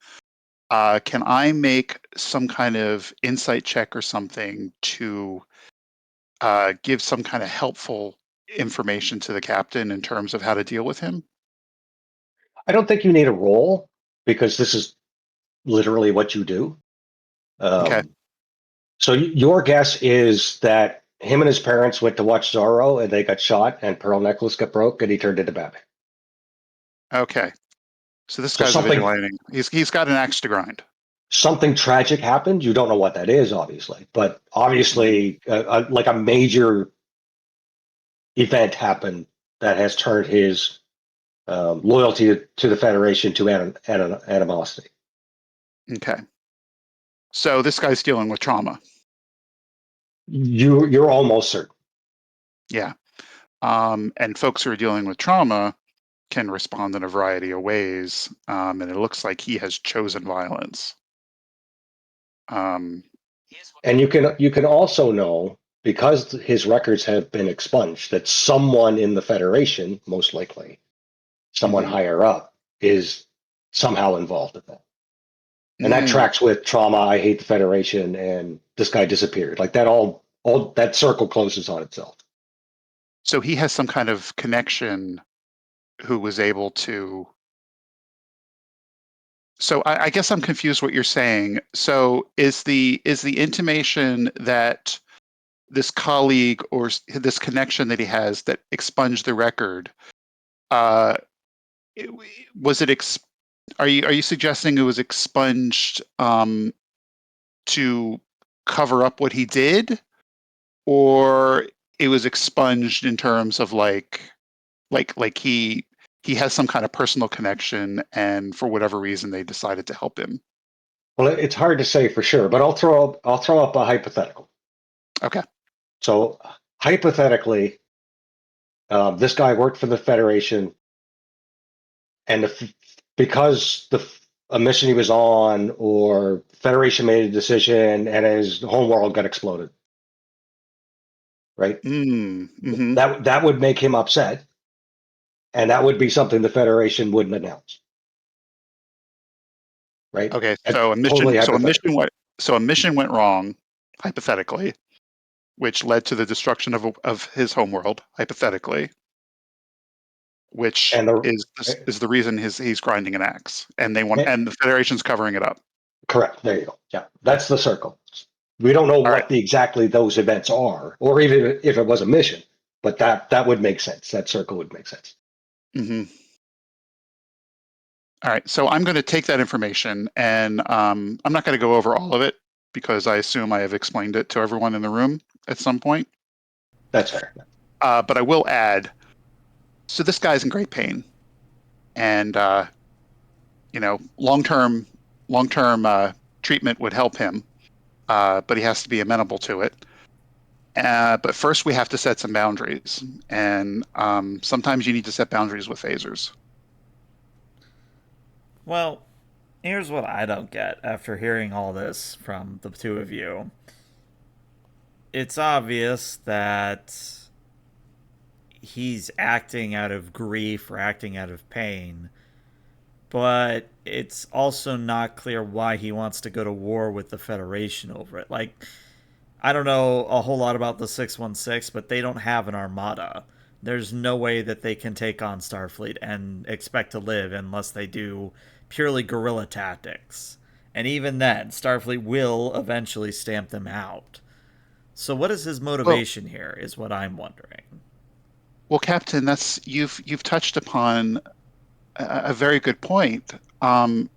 can I make some kind of insight check or something to give some kind of helpful information to the captain in terms of how to deal with him? I don't think you need a role because this is literally what you do. Okay. So your guess is that him and his parents went to watch Zorro and they got shot and Pearl Necklace got broke and he turned into Batman. Okay. So this So guy's a vigilante. He's got an axe to grind. something tragic happened. You don't know what that is, obviously, but obviously, like a major event happened that has turned his loyalty to the Federation to animosity. Okay. So this guy's dealing with trauma. You're almost certain. Yeah. And folks who are dealing with trauma can respond in a variety of ways. And it looks like he has chosen violence. Um, And you can also know because his records have been expunged that someone in the Federation, most likely someone mhm. higher up, is somehow involved in that. And that Mm. tracks with trauma. I hate the Federation, and this guy disappeared. Like that, all that circle closes on itself. So he has some kind of connection who was able to. So I guess I'm confused what you're saying. So is the intimation that this colleague or this connection that he has that expunged the record, uh, it- was it? Are you suggesting it was expunged to cover up what he did, or it was expunged in terms of like he has some kind of personal connection, and for whatever reason they decided to help him? Well, it's hard to say for sure, but I'll throw up a hypothetical. Okay. So hypothetically, this guy worked for the Federation, and because a mission he was on, or Federation made a decision, and his home world got exploded, right? Mm-hmm. That would make him upset, and that would be something the Federation wouldn't announce, right? Okay. That's So a mission. totally hypothetical. So a mission went wrong, hypothetically, which led to the destruction of his homeworld, hypothetically, which And is the reason he's grinding an axe, and they want eh, and the Federation's covering it up. correct. There you go. Yeah, that's the circle. We don't know All right. what exactly those events are, or even if it was a mission, but that would make sense. That circle would make sense. Mm-hmm. All right. So I'm going to take that information, and I'm not going to go over all of it because I assume I have explained it to everyone in the room at some point. That's fair. But I will add. So this guy's in great pain, and long term treatment would help him, but he has to be amenable to it. But first, we have to set some boundaries, and sometimes you need to set boundaries with phasers. Well, here's what I don't get after hearing all this from the two of you. It's obvious that he's acting out of grief or acting out of pain, but it's also not clear why he wants to go to war with the Federation over it. Like, I don't know a whole lot about the 616, but they don't have an armada. There's no way that they can take on Starfleet and expect to live unless they do purely guerrilla tactics. And even then, Starfleet will eventually stamp them out. So what is his Well, motivation here is what I'm wondering. well, Captain, that's you've touched upon a very good point. And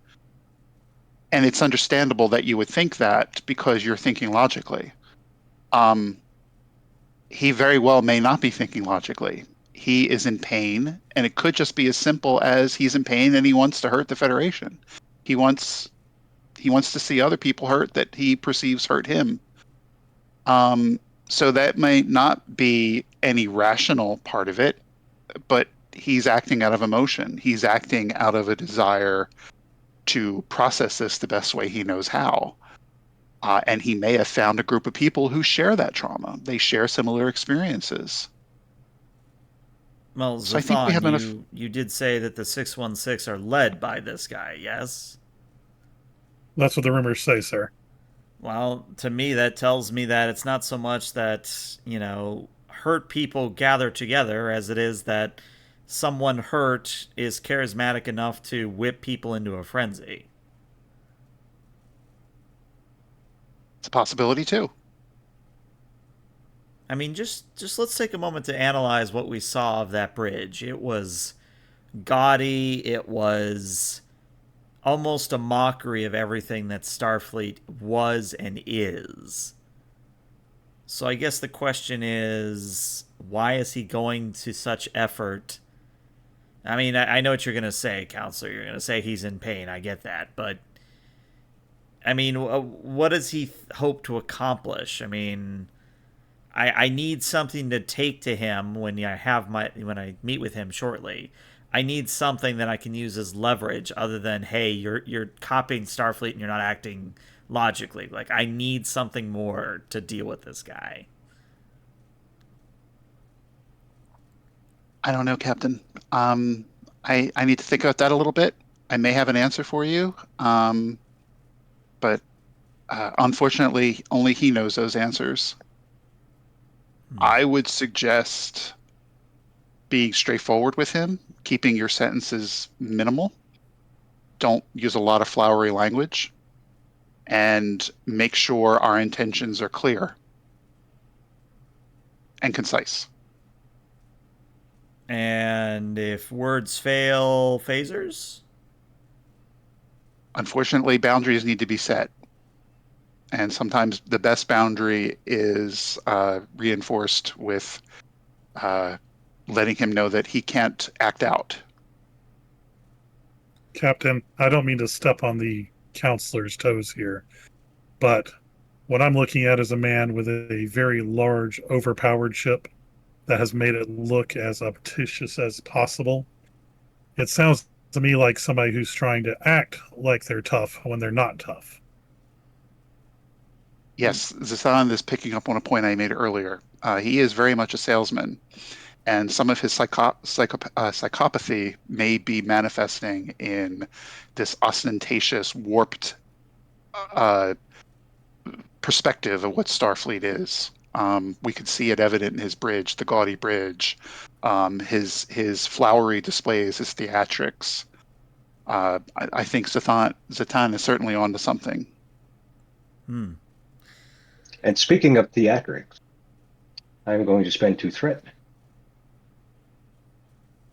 it's understandable that you would think that because you're thinking logically. Um, he very well may not be thinking logically. He is in pain, and it could just be as simple as he's in pain and he wants to hurt the Federation. He wants he wants to see other people hurt that he perceives hurt him. Um, so that may not be any rational part of it, but he's acting out of emotion. He's acting out of a desire to process this the best way he knows how. And he may have found a group of people who share that trauma. They share similar experiences. Well, So I think we Zathan, have enough. you did say that the 616 are led by this guy, yes? That's what the rumors say, sir. Well, to me, that tells me that it's not so much that, hurt people gather together as it is that someone hurt is charismatic enough to whip people into a frenzy. It's a possibility too. I mean, just let's take a moment to analyze what we saw of that bridge. It was gaudy. It was almost a mockery of everything that Starfleet was and is. So I guess the question is, why is he going to such effort? I mean, I know what you're going to say, Counselor. You're going to say he's in pain. I get that. But, I mean, what does he hope to accomplish? I mean, I need something to take to him when I meet with him shortly. I need something that I can use as leverage other than, hey, you're copying Starfleet and you're not acting logically. Like, I need something more to deal with this guy. I don't know, Captain. I need to think about that a little bit. I may have an answer for you, but unfortunately, only he knows those answers. I would suggest being straightforward with him, keeping your sentences minimal. Don't use a lot of flowery language, and make sure our intentions are clear and concise. And if words fail, phasers? Unfortunately, boundaries need to be set. And sometimes the best boundary is reinforced with uh, letting him know that he can't act out. Captain, I don't mean to step on the counselor's toes here, but what I'm looking at is a man with a very large, overpowered ship that has made it look as obtuse as possible. It sounds to me like somebody who's trying to act like they're tough when they're not tough. Yes, Zatan is picking up on a point I made earlier. He is very much a salesman, and some of his psychopathy may be manifesting in this ostentatious, warped uh, perspective of what Starfleet is. We could see it evident in his bridge, the gaudy bridge, his flowery displays, his theatrics. I think Zatan is certainly onto something. Hmm. And speaking of theatrics, I'm going to spend 2 threat.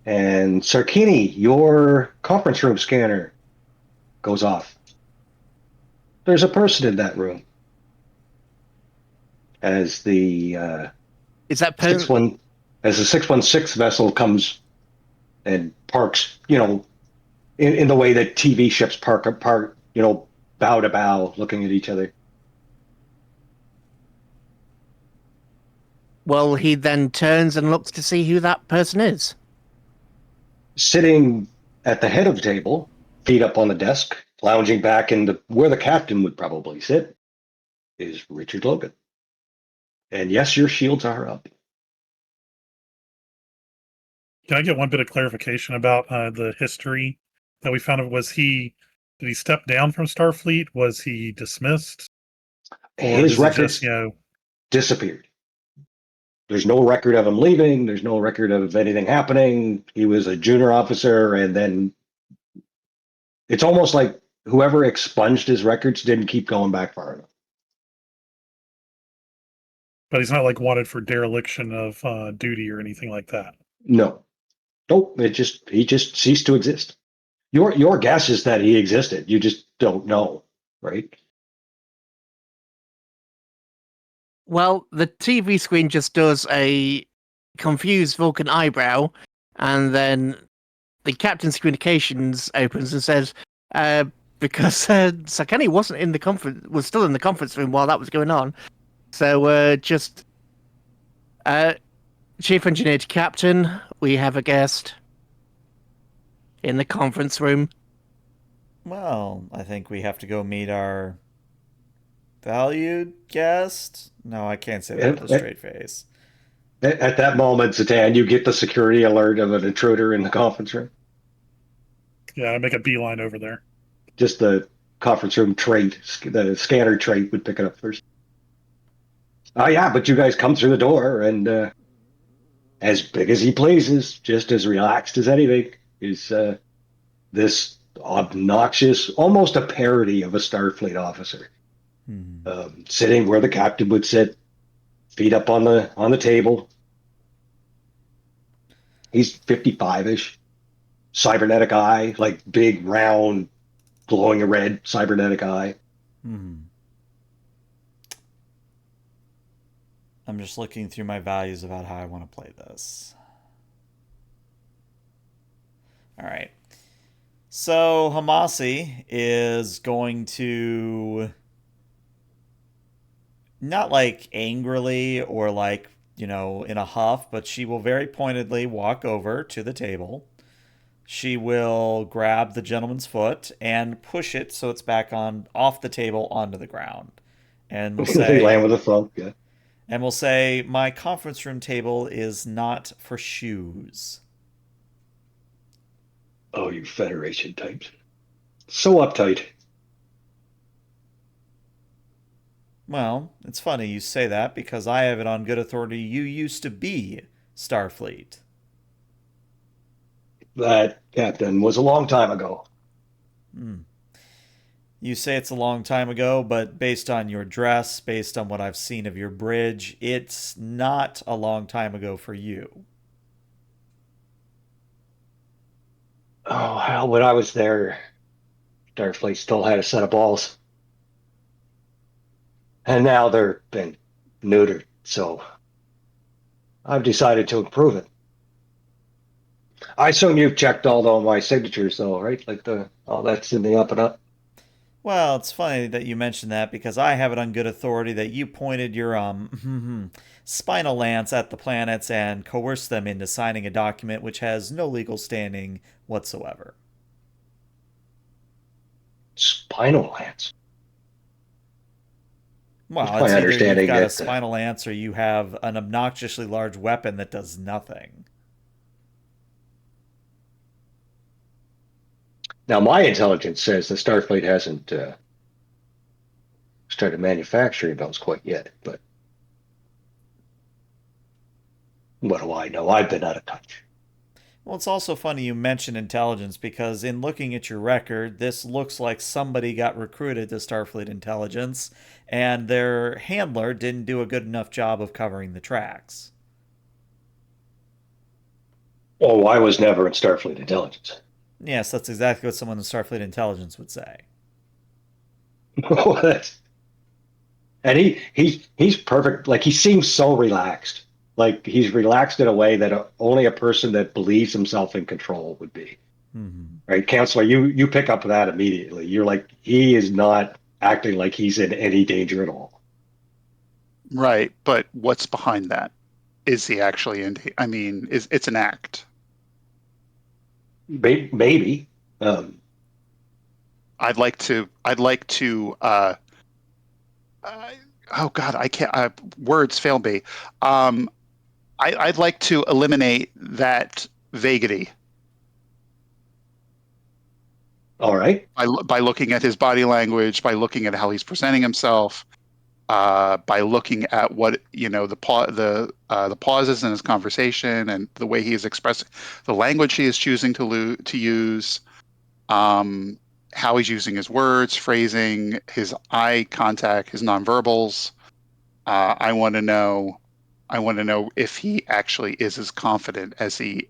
And Sarkini, your conference room scanner goes off. There's a person in that room. As the Is that six person? one as the 616 vessel comes and parks, in the way that TV ships park apart, bow to bow, looking at each other. Well, he then turns and looks to see who that person is. Sitting at the head of the table, feet up on the desk, lounging back in where the captain would probably sit, is Richard Logan. And yes, your shields are up. Can I get one bit of clarification about the history that we found? Did he step down from Starfleet? Was he dismissed? Or His is it just, records disappeared. There's no record of him leaving. There's no record of anything happening. He was a junior officer, and then it's almost like whoever expunged his records didn't keep going back far enough. but he's not like wanted for dereliction of duty or anything like that? No, nope. He just ceased to exist. Your guess is that he existed. You just don't know, right? Well, the TV screen just does a confused Vulcan eyebrow, and then the captain's communications opens and says, because Sakani was still in the conference room while that was going on. So just chief engineer to captain, we have a guest in the conference room. Well, I think we have to go meet our valued guest. No, I can't say that with a straight face. At that moment, Zatan, you get the security alert of an intruder in the conference room. Yeah, I make a beeline over there. Just the conference room trait, the scanner trait would pick it up first. Oh yeah, but you guys come through the door, and as big as he pleases, just as relaxed as anything, is this obnoxious, almost a parody of a Starfleet officer, Hmm. sitting where the captain would sit, feet up on the table. He's 55-ish, cybernetic eye, like big, round, glowing red cybernetic eye. Hmm. I'm just looking through my values about how I want to play this. All right. So Hamasi is going to not like angrily or like, in a huff, but she will very pointedly walk over to the table. She will grab the gentleman's foot and push it so it's back on off the table onto the ground. And we'll They land say with a thump. Yeah. my conference room table is not for shoes. Oh, you Federation types. So uptight. Well, it's funny you say that because I have it on good authority you used to be Starfleet. That captain was a long time ago. Hmm. You say it's a long time ago, but based on your dress, based on what I've seen of your bridge, it's not a long time ago for you. Oh, hell, when I was there, Starfleet still had a set of balls. And now they're been neutered. So I've decided to improve it. I assume you've checked all my signatures, though, right? Like all that's in the up and up. Well, it's funny that you mentioned that because I have it on good authority that you pointed your spinal lance at the planets and coerced them into signing a document which has no legal standing whatsoever. Spinal lance. It's Well, my it's either you've understanding got a that spinal lance or you have an obnoxiously large weapon that does nothing. now my intelligence says the Starfleet hasn't started manufacturing those quite yet. But what do I know? I've been out of touch. Well, it's also funny you mention intelligence because in looking at your record, this looks like somebody got recruited to Starfleet Intelligence and their handler didn't do a good enough job of covering the tracks. Oh, I was never in Starfleet intelligence. Yes, that's exactly what someone in Starfleet Intelligence would say. And he's perfect. Like he seems so relaxed. Like he's relaxed in a way that only a person that believes himself in control would be. Hmm. Right, counselor, you pick up that immediately. You're like he is not acting like he's in any danger at all. Right, but what's behind that? Is he actually in? I mean, is it's an act? Maybe. Um, I'd like to. Uh, oh God, I can't. Words fail me. Um, I'd like to eliminate that vagity all right. by looking at his body language, by looking at how he's presenting himself, by looking at what the pauses in his conversation and the way he is expressing the language he is choosing to use, um, how he's using his words, phrasing, his eye contact, his nonverbals. I want to know. I want to know if he actually is as confident as he,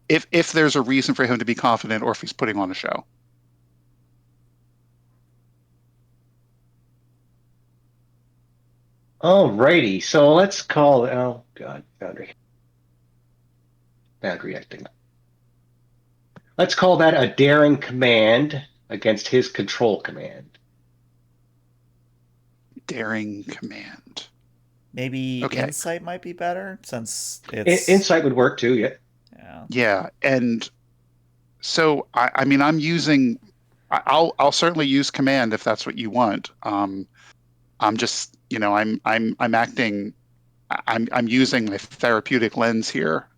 if there's a reason for him to be confident, or if he's putting on a show. All righty. So let's call. Oh God, boundary acting. Let's call that a daring command against his control command. Daring command. Maybe Okay. insight might be better since it's. Insight would work too. Yeah. Yeah. Yeah, and so I mean, I'm using. I'll certainly use command if that's what you want. I'm just, I'm acting. I'm using a therapeutic lens here,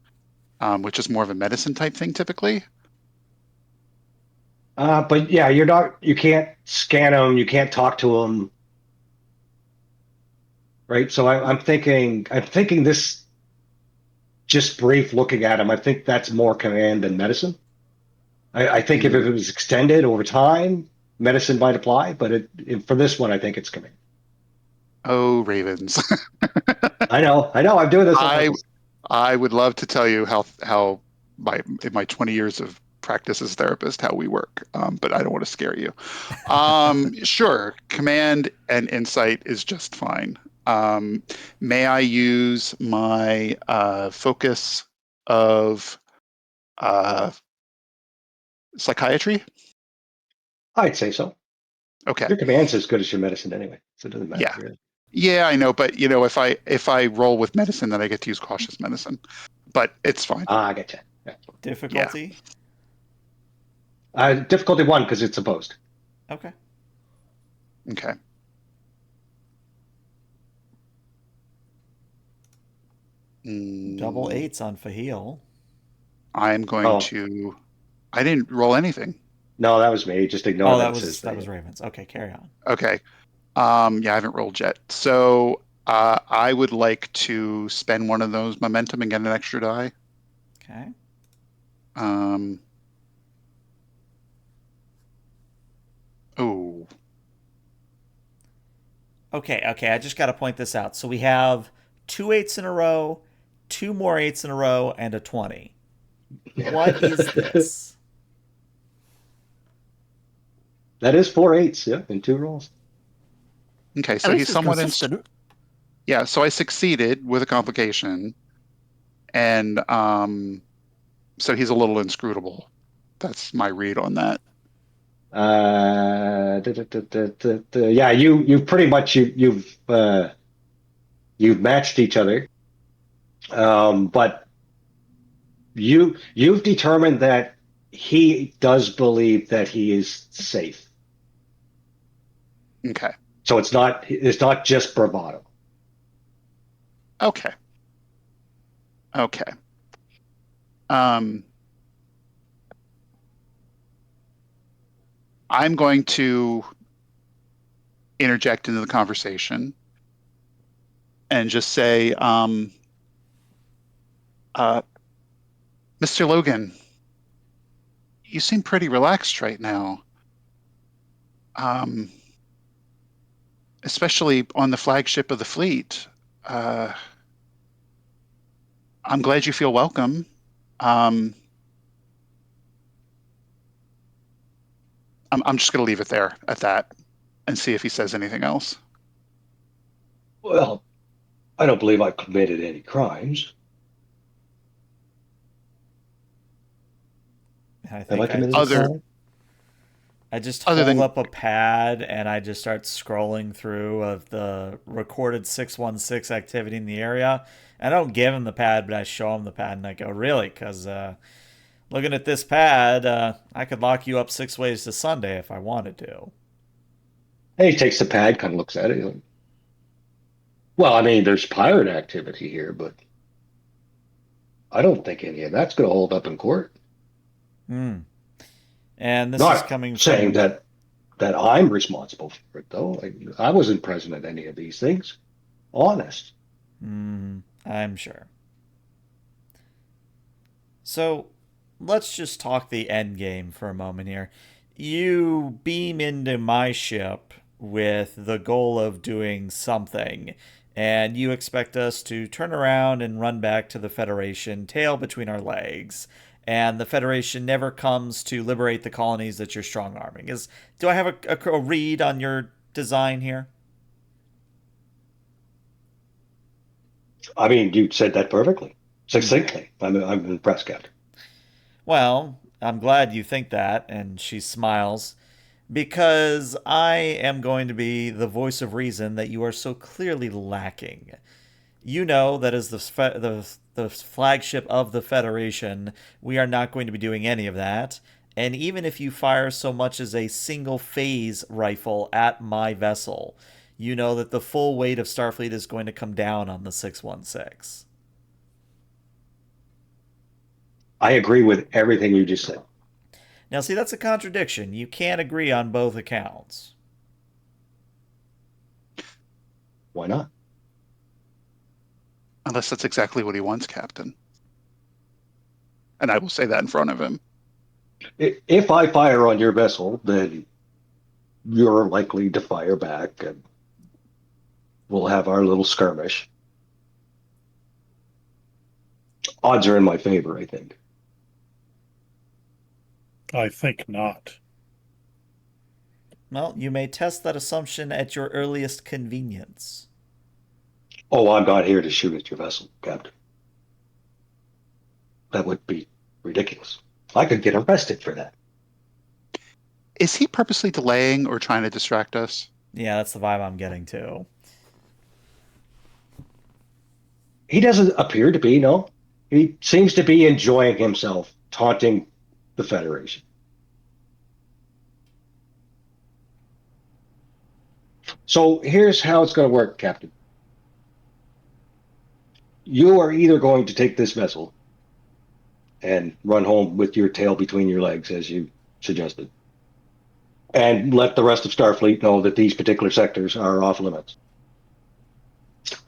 which is more of a medicine type thing typically. But yeah, you're not. You can't scan them. You can't talk to them. Right. So I'm thinking. I'm thinking this. just brief looking at him, I think that's more command than medicine. I think if it was extended over time, medicine might apply, but for this one, I think it's command. Oh, Ravens. I know, I'm doing this on I purpose. I would love to tell you how in my 20 years of practice as a therapist how we work, but I don't want to scare you. Sure, command and insight is just fine. May I use my focus of uh, psychiatry? I'd say so. Okay, Your command's as good as your medicine anyway, so it doesn't matter yeah, really. yeah, I know, but if I roll with medicine, then I get to use cautious medicine, but it's fine. Ah, I get you. Yeah. Yeah, Difficulty? Difficulty 1 because it's opposed. Okay. okay. Double Mm, eights on Fahil. I'm going Oh, to. I didn't roll anything. no, that was me. Just ignore Oh, that it says that that. was Ravens. Okay, carry on. Okay. Yeah, I haven't rolled yet. So I would like to spend one of those momentum and get an extra die. Okay. Um, oh, Okay, I just got to point this out. So we have two eights in a row, two more eights in a row, and a 20. What is this? That is 4 8s, yeah, in 2 rolls. okay. At So he's least it's somewhat consistent. yeah. So I succeeded with a complication, and so he's a little inscrutable. That's my read on that. Yeah, you pretty much you've matched each other, but you've determined that he does believe that he is safe. Okay. So it's not just bravado. Okay. Okay. Um, I'm going to interject into the conversation and just say, uh, Mr. Logan, you seem pretty relaxed right now, um, especially on the flagship of the fleet. Uh, I'm glad you feel welcome. Um, I'm just going to leave it there at that and see if he says anything else. Well, I don't believe I've committed any crimes. I Have I think committed a Other crime? I just other hold than up a pad and I just start scrolling through of the recorded 616 activity in the area. I don't give him the pad, but I show him the pad and I go, really? Because looking at this pad, I could lock you up 6 ways to Sunday if I wanted to. And he takes the pad, kind of looks at it. Like, well, I mean, there's pirate activity here, but I don't think any of that's going to hold up in court. Hmm. And this is Not coming saying from. that I'm responsible for it, though. I wasn't present at any of these things. Honest. I'm sure. So let's just talk the end game for a moment here. You beam into my ship with the goal of doing something, and you expect us to turn around and run back to the Federation, tail between our legs. And the Federation never comes to liberate the colonies that you're strong arming. Do I have a read on your design here? I mean, you said that perfectly, Hmm. succinctly. I'm impressed, Captain. Well, I'm glad you think that. And she smiles. Because I am going to be the voice of reason that you are so clearly lacking. You know that as the flagship of the Federation, we are not going to be doing any of that. And even if you fire so much as a single phase rifle at my vessel, you know that the full weight of Starfleet is going to come down on the 616. I agree with everything you just said. Now, see, that's a contradiction. You can't agree on both accounts. Why not? unless that's exactly what he wants, Captain. And I will say that in front of him. If I fire on your vessel, then you're likely to fire back, and we'll have our little skirmish. Odds are in my favor, I think. I think not. Well, you may test that assumption at your earliest convenience. Oh, I'm not here to shoot at your vessel, Captain. That would be ridiculous. I could get arrested for that. Is he purposely delaying or trying to distract us? Yeah, that's the vibe I'm getting too. He doesn't appear to be, no. He seems to be enjoying himself, taunting the Federation. So here's how it's going to work, Captain. You are either going to take this vessel and run home with your tail between your legs, as you suggested, and let the rest of Starfleet know that these particular sectors are off limits.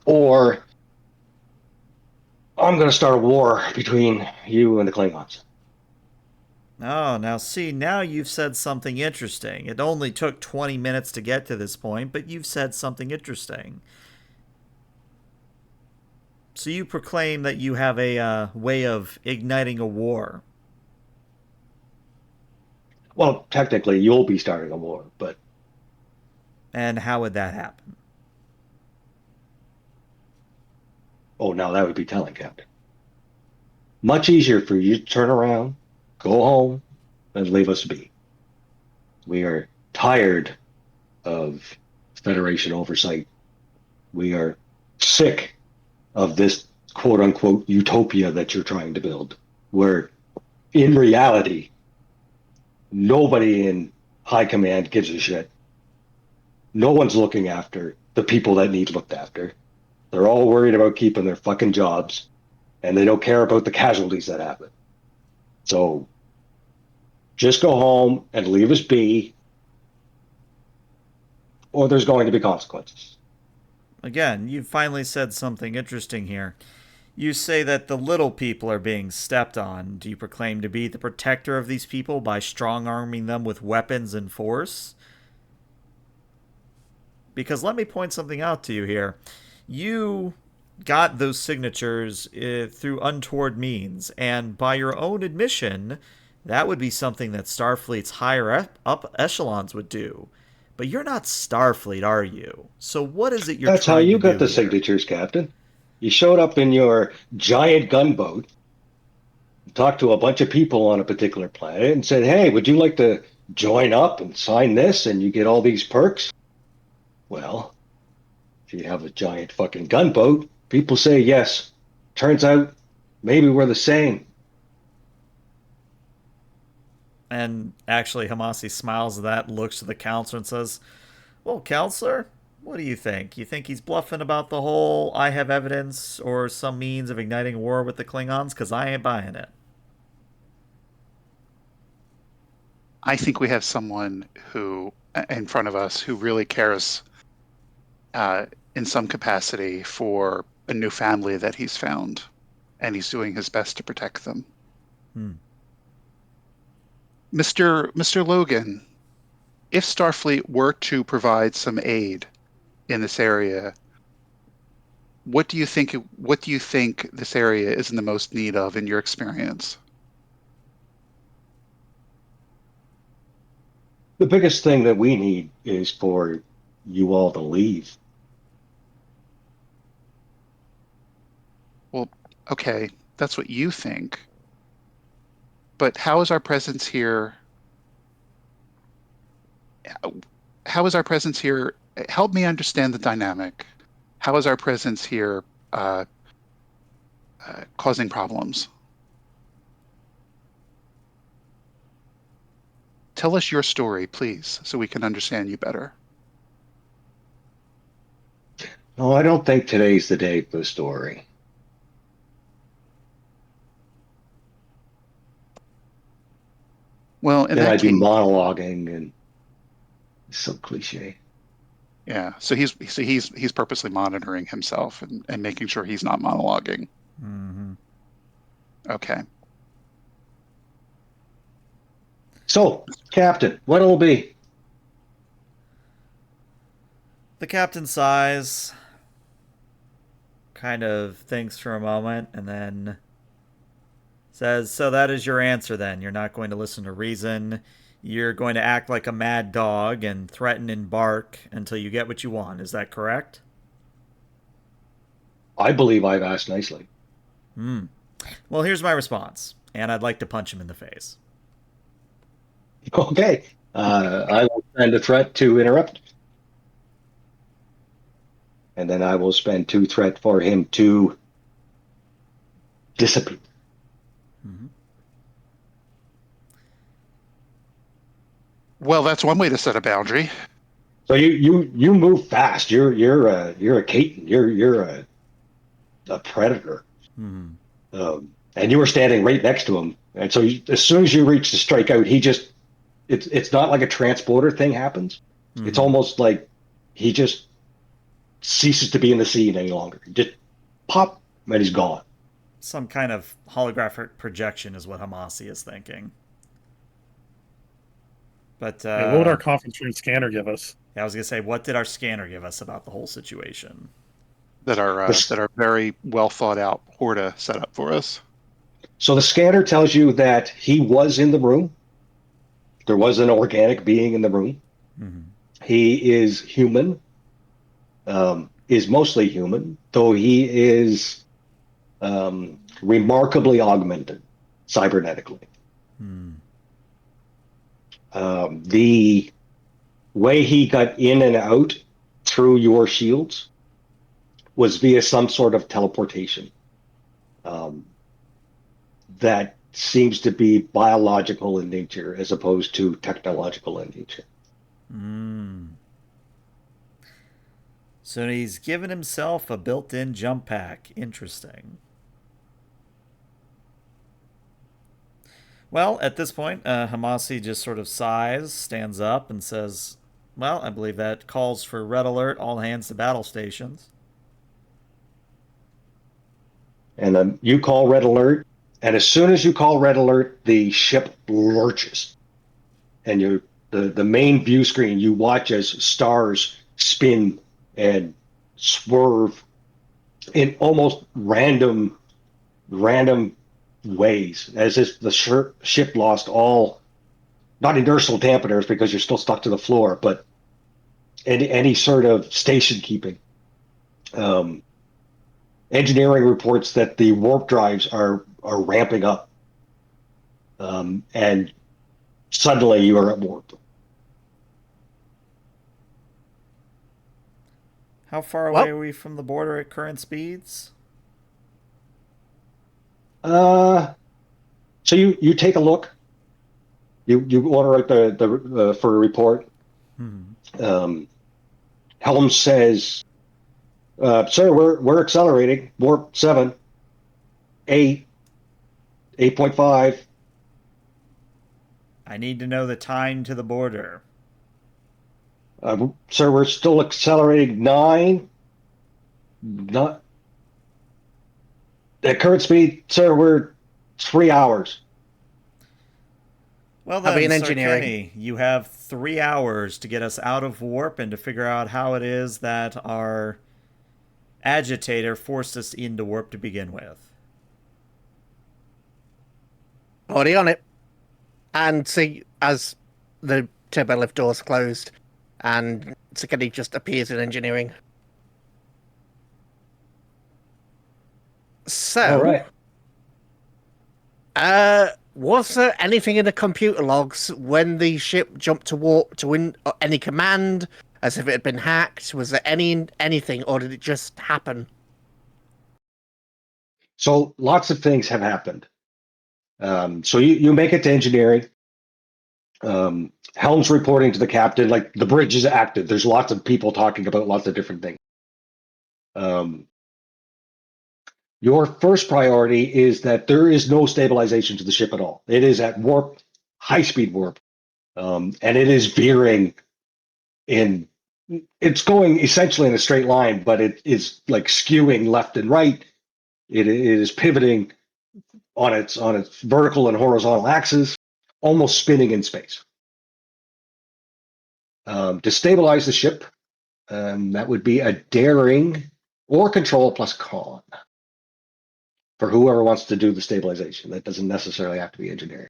Or I'm going to start a war between you and the Klingons. Oh, now see, now you've said something interesting. It only took 20 minutes to get to this point, but you've said something interesting. So you proclaim that you have a way of igniting a war. Well, technically, you'll be starting a war, but And how would that happen? oh, now that would be telling, Captain. Much easier for you to turn around, go home, and leave us be. We are tired of Federation oversight. We are sick of this quote unquote utopia that you're trying to build, where in reality, nobody in high command gives a shit. No one's looking after the people that need looked after. They're all worried about keeping their fucking jobs, and they don't care about the casualties that happen. So just go home and leave us be, or there's going to be consequences. Again, you finally said something interesting here. You say that the little people are being stepped on. Do you proclaim to be the protector of these people by strong arming them with weapons and force? Because let me point something out to you here. You got those signatures through untoward means, and by your own admission, that would be something that Starfleet's higher up echelons would do. But you're not Starfleet, are you? So what is it you're That's how trying you to got do the here? signatures, Captain. You showed up in your giant gunboat, talked to a bunch of people on a particular planet, and said, "Hey, would you like to join up and sign this and you get all these perks?" Well, if you have a giant fucking gunboat, people say yes. Turns out maybe we're the same. And actually, Hamasi smiles at that, looks to the counselor, and says, "Well, counselor, what do you think? You think he's bluffing about the whole I have evidence or some means of igniting a war with the Klingons? Because I ain't buying it." I think we have someone who in front of us who really cares uh, in some capacity for a new family that he's found, and he's doing his best to protect them. Hmm. Mr. Logan, if Starfleet were to provide some aid in this area, what do you think this area is in the most need of in your experience? The biggest thing that we need is for you all to leave. Well, okay, that's what you think. But how is our presence here? How is our presence here? Help me understand the dynamic. How is our presence here uh, causing problems? Tell us your story, please, so we can understand you better. No, I don't think today's the day for the story. Well, in Then that I'd be case, monologuing and it's so cliche. yeah. So he's purposely monitoring himself and making sure he's not monologuing. Mm-hmm. Okay. So, Captain, what'll it be? The captain sighs, kind of thinks for a moment, and then says, "So that is your answer then? You're not going to listen to reason. You're going to act like a mad dog and threaten and bark until you get what you want. Is that correct?" I believe I've asked nicely. Hmm. Well, here's my response, and I'd like to punch him in the face. Okay. I will send a threat to interrupt, and then I will spend 2 threat for him to dissipate. Mm-hmm. Well, that's one way to set a boundary. So you move fast. You're a Caton. You're a predator. Mm-hmm. And you were standing right next to him. And so as soon as you reach the strikeout, he just it's not like a transporter thing happens. It's Mm-hmm. almost like he just ceases to be in the scene any longer. Just pop, and he's gone. Some kind of holographic projection is what Hamasi is thinking. But Yeah, what would our conference room scanner give us? I was gonna say, what did our scanner give us about the whole situation? That are very well thought out Horta set up for us. So the scanner tells you that he was in the room. There was an organic being in the room. Mm-hmm. He is human. Is mostly human, though he is remarkably augmented cybernetically. Mm. The way he got in and out through your shields was via some sort of teleportation um, that seems to be biological in nature as opposed to technological in nature. Mm. So he's given himself a built-in jump pack. Interesting. Well, at this point, Hamasi just sort of sighs, stands up, and says, "Well, I believe that calls for red alert, all hands to battle stations." And you call red alert, and as soon as you call red alert, the ship lurches, and the main view screen you watch as stars spin and swerve in almost random ways, as if the ship lost all not inertial dampeners because you're still stuck to the floor, but any sort of station keeping. Um, Engineering reports that the warp drives are ramping up, and suddenly you are at warp. How far away Well, are we from the border at current speeds? Uh, so you take a look. You order out the for a report. Hmm. Um, Helm says, "Sir, we're accelerating warp 7, 8, 8.5." I need to know the time to the border. Sir, we're still accelerating 9. Not at current speed, sir. We're 3 hours. Well I'll be then, in Sir engineering. Kenny, you have 3 hours to get us out of warp and to figure out how it is that our agitator forced us into warp to begin with. Already on it. And see, as the turbo lift doors closed, and Sakedi just appears in engineering. All So, right. was there anything in the computer logs when the ship jumped to warp to win any command, as if it had been hacked? Was there anything, or did it just happen? So lots of things have happened. So you make it to engineering. Helm's reporting to the captain, like the bridge is active. There's lots of people talking about lots of different things. Um, your first priority is that there is no stabilization to the ship at all. It is at warp, high speed warp, and it is veering in. It's going essentially in a straight line, but it is like skewing left and right. It is pivoting on its vertical and horizontal axis. almost spinning in space. To stabilize the ship, that would be a daring or control plus con for whoever wants to do the stabilization. That doesn't necessarily have to be engineering.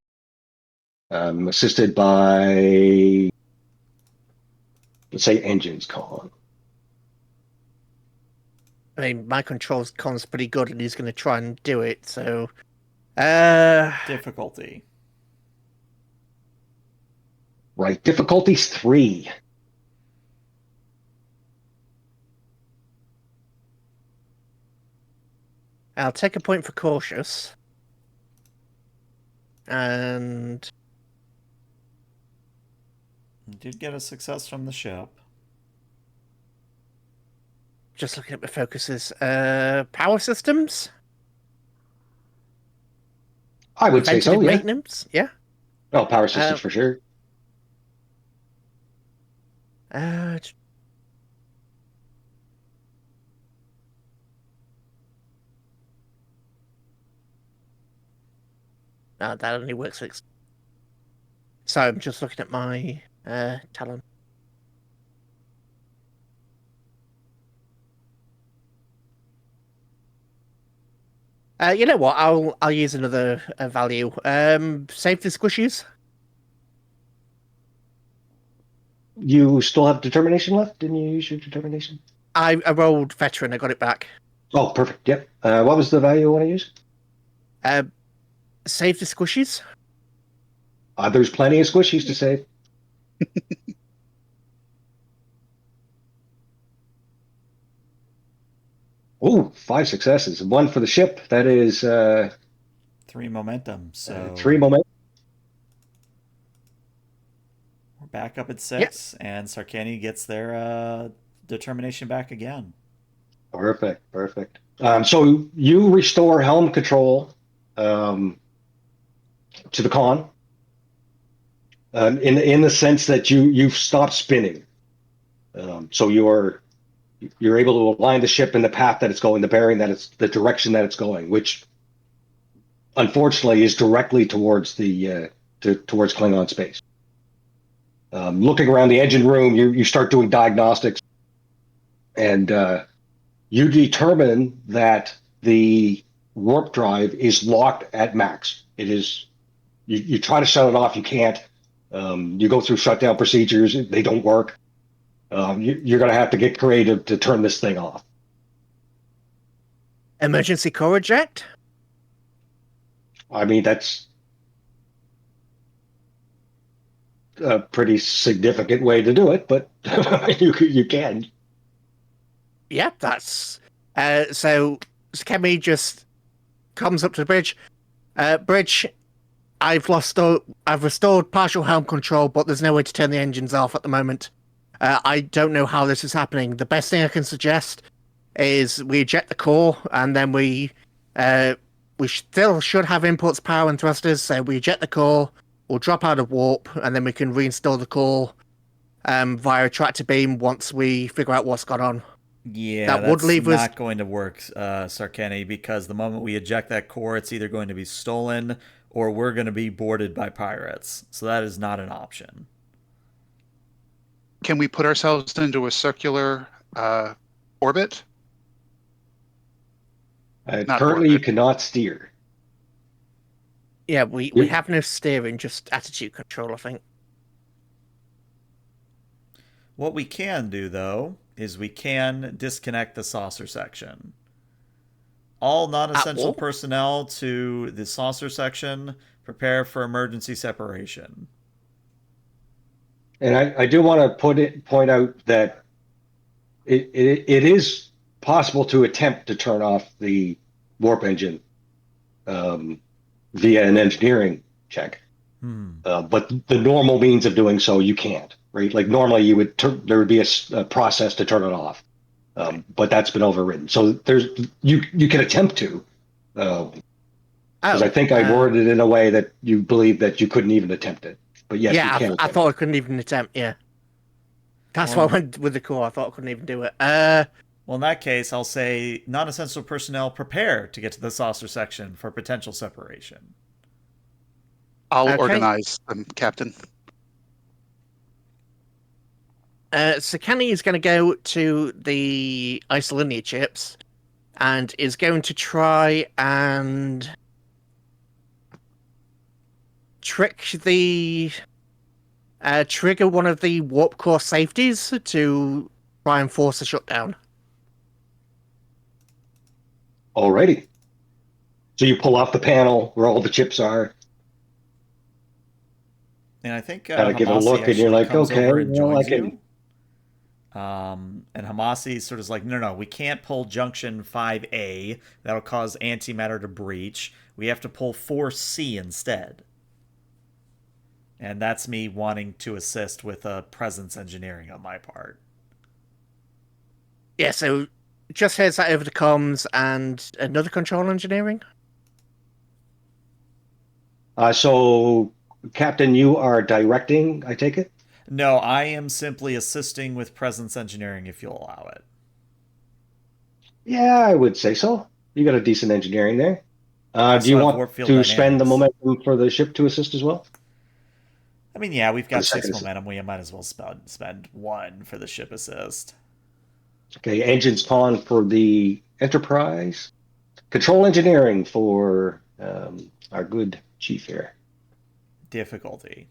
Assisted by, let's say, engines con. I mean, my control's con's pretty good, and he's going to try and do it. So, Difficulty. Right, difficulty's 3. I'll take a point for cautious, and You did get a success from the ship. just looking at my focuses. Power systems, I would say so, preventative yeah. maintenance, yeah. Oh, power systems for sure. Uh, no, that only works for. So I'm just looking at my talent. You know what? I'll use another value. Save the squishies. You still have determination left? Didn't you use your determination? I rolled veteran. I got it back. Oh, perfect. Yep. What was the value you want to use? Save the squishies. There's plenty of squishies to save. Oh, 5 successes. 1 for the ship. That is 3 momentum. So 3 momentum. we're back up at 6, Yep. and Sarkani gets their determination back again. Perfect. So you restore helm control to the con, in the sense that you've stopped spinning. So you're able to align the ship in the path that it's going, the bearing that it's, the direction that it's going, which unfortunately is directly towards towards Klingon space. Looking around the engine room, you start doing diagnostics, and you determine that the warp drive is locked at max. It is. You try to shut it off, you can't. You go through shutdown procedures, they don't work. You're going to have to get creative to turn this thing off. Emergency core eject. I mean, that's a pretty significant way to do it, but you can. Yep, that's. So Kemi just comes up to the bridge. Bridge, I've restored partial helm control, but there's no way to turn the engines off at the moment. I don't know how this is happening. The best thing I can suggest is we eject the core, and then we still should have inputs, power, and thrusters. So we eject the core, we'll drop out of warp, and then we can reinstall the core via a tractor beam once we figure out what's gone on. Yeah, That would that's leave us- not going to work, Sarkani, because the moment we eject that core, it's either going to be stolen or we're going to be boarded by pirates. So that is not an option. Can we put ourselves into a circular orbit? Currently, you orbit. cannot steer. Yeah, we have no steering, just attitude control, I think. What we can do, though, is we can disconnect the saucer section. All non-essential personnel to the saucer section, prepare for emergency separation. And I do want to point out that it is possible to attempt to turn off the warp engine via an engineering check. But the normal means of doing so, you can't, right? Like normally there would be a process to turn it off. But that's been overridden. So you can attempt to, because I think I worded it in a way that you believe that you couldn't even attempt it. But yes, you can. I thought I couldn't even attempt. Yeah, that's why I went with the core. I thought I couldn't even do it. Well, in that case, I'll say non-essential personnel prepare to get to the saucer section for potential separation. I'll Okay. organize them, Captain. Sakani is going to go to the isolinear chips and is going to try and trigger one of the warp core safeties to try and force a shutdown. Alrighty. So you pull off the panel where all the chips are, And I think kind of give it a Hamasi look, and you're actually like, comes okay, over and well, I joins can. you. And Hamasi sort of like, no, we can't pull junction 5A. That'll cause antimatter to breach. We have to pull 4C instead. And that's me wanting to assist with presence engineering on my part. Yeah, so just heads that over to comms and another control engineering. So, Captain, you are directing, I take it? No, I am simply assisting with presence engineering if you'll allow it. Yeah, I would say so. You got a decent engineering there. I Do you also have want warp field to spend the dynamics. momentum for the ship to assist as well? I mean, yeah, we've For the got 6 second assist. momentum. We might as well spend 1 for the ship assist. Okay, engines on for the Enterprise. Control engineering for our good chief here. Difficulty.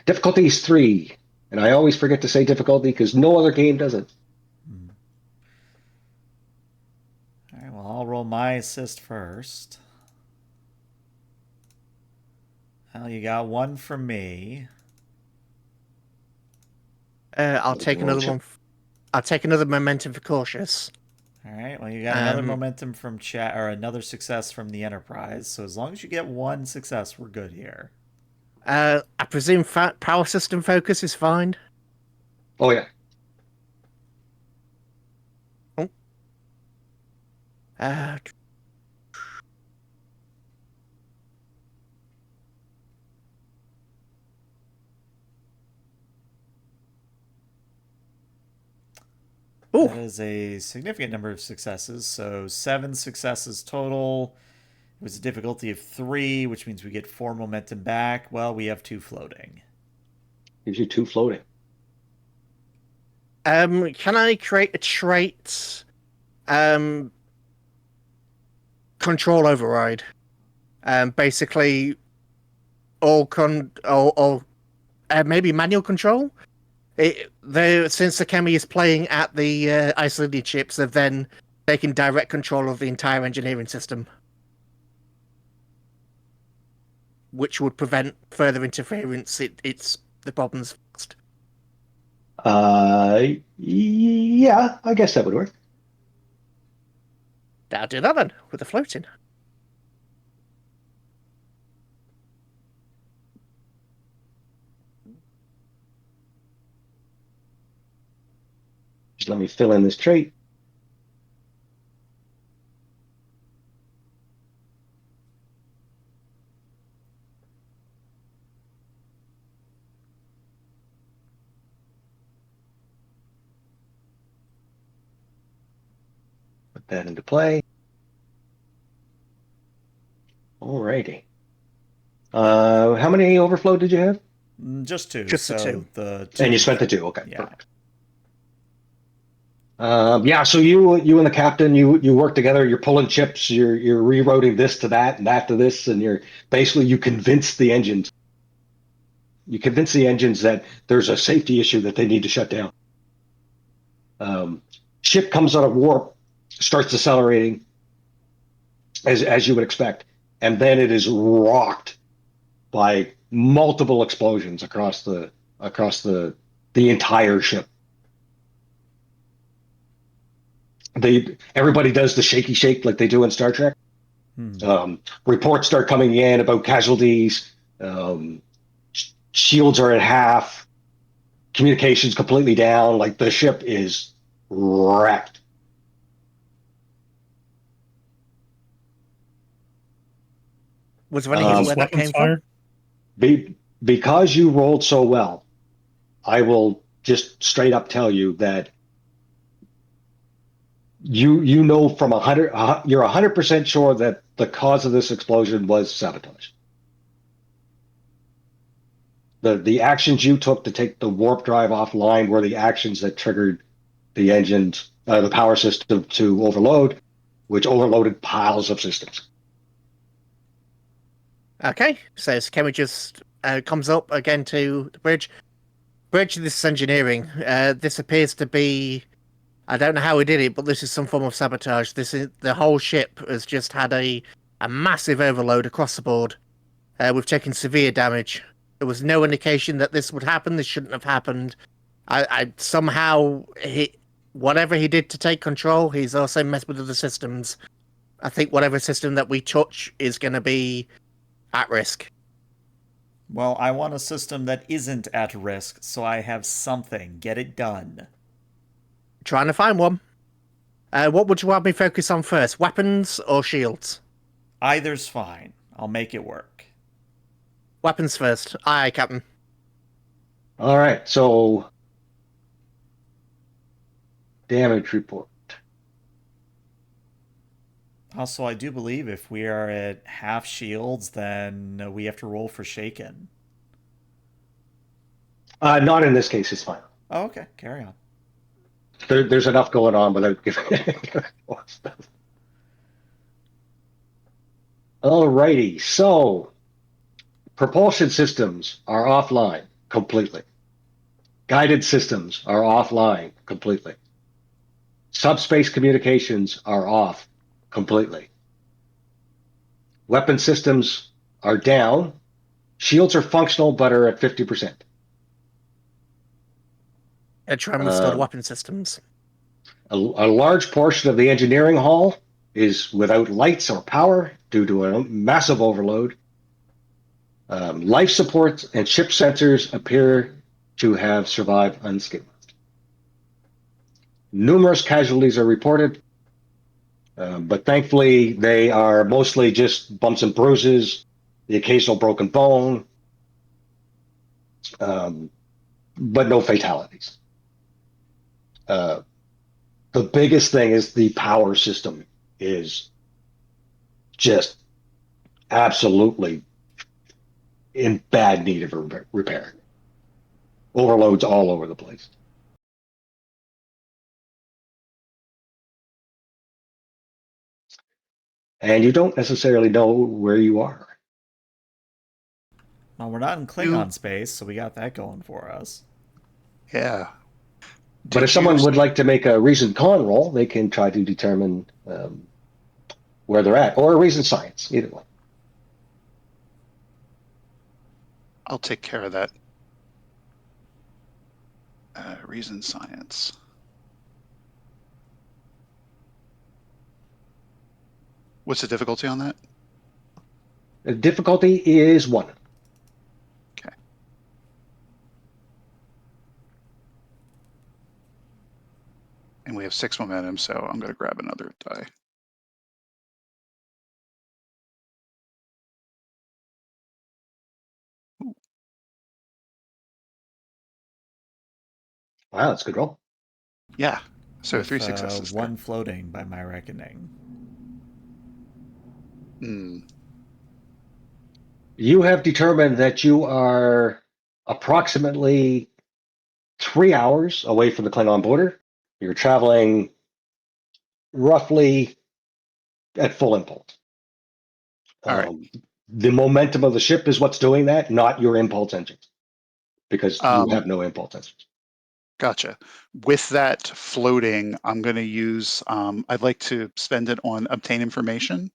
Difficulty is 3. And I always forget to say difficulty because no other game does it. All right, well, I'll roll my assist first. Well, you got 1 from me. I'll take another one. I'll take another momentum for cautious. All right, well, you got another momentum from chat, or another success from the Enterprise. So as long as you get 1 success, we're good here. I presume power system focus is fine. Oh, yeah. Oh. That is a significant number of successes. So 7 successes total. It was a difficulty of 3, which means we get 4 momentum back. Well, we have 2 floating. Gives you 2 floating. Can I create a trait? Control override. Basically, maybe manual control. Since the Chemi is playing at the isolated chips, they've then taken direct control of the entire engineering system, which would prevent further interference. The problem's fixed. Yeah, I guess that would work. I'll do that then with the floating. Just let me fill in this trait. Put that into play. Alrighty. How many overflow did you have? Just 2. Just the so 2. The 2. And you spent the 2. Okay, yeah. perfect. Yeah, so you and the captain, you work together. You're pulling chips. You're rerouting this to that and that to this, and you convince the engines. You convince the engines that there's a safety issue that they need to shut down. Ship comes out of warp, starts accelerating, as you would expect, and then it is rocked by multiple explosions across the entire ship. Everybody does the shaky shake like they do in Star Trek. Reports start coming in about casualties. Shields are at half. Communications completely down. Like the ship is wrecked. Was there any hint where that came from? Because you rolled so well, I will just straight up tell you that you know from 100, you're 100% sure that the cause of this explosion was sabotage. The actions you took to take the warp drive offline were the actions that triggered the engines, the power system to overload, which overloaded piles of systems. Okay, so Skemi just comes up again to the bridge. Bridge, this is engineering. This appears to be. I don't know how we did it, but this is some form of sabotage. This is the whole ship has just had a massive overload across the board. We've taken severe damage. There was no indication that this would happen. This shouldn't have happened. I somehow whatever he did to take control, he's also messed with the systems. I think whatever system that we touch is going to be at risk. Well, I want a system that isn't at risk, so I have something. Get it done. Trying to find one. What would you want me focus on first, weapons or shields? Either's fine. I'll make it work. Weapons first. Aye, Captain. All right, so damage report. Also, I do believe if we are at half shields, then we have to roll for shaken. Not in this case, it's fine. Oh, okay. Carry on. There's enough going on without giving stuff. Alrighty, so propulsion systems are offline completely. Guided systems are offline completely. Subspace communications are off completely. Weapon systems are down. Shields are functional but are at 50%. Try and restore the weapon systems. A large portion of the engineering hall is without lights or power due to a massive overload. Life support and ship sensors appear to have survived unscathed. Numerous casualties are reported, but thankfully they are mostly just bumps and bruises, the occasional broken bone, but no fatalities. The biggest thing is the power system is just absolutely in bad need of repair. Overloads all over the place. And you don't necessarily know where you are. Well, we're not in Klingon space, so we got that going for us. Yeah. But if someone would like to make a reason con roll, they can try to determine where they're at, or a reason science, either way. I'll take care of that. Reason science. What's the difficulty on that? The difficulty is 1. Okay. And we have 6 momentum, so I'm going to grab another die. Ooh. Wow, that's a good roll. Yeah. So With, 3 successes. One floating, by my reckoning. You have determined that you are approximately 3 hours away from the Klingon border. You're traveling roughly at full impulse. All right. The momentum of the ship is what's doing that, not your impulse engines, because you have no impulse engines. Gotcha. With that floating, I'm going to use, I'd like to spend it on obtain information.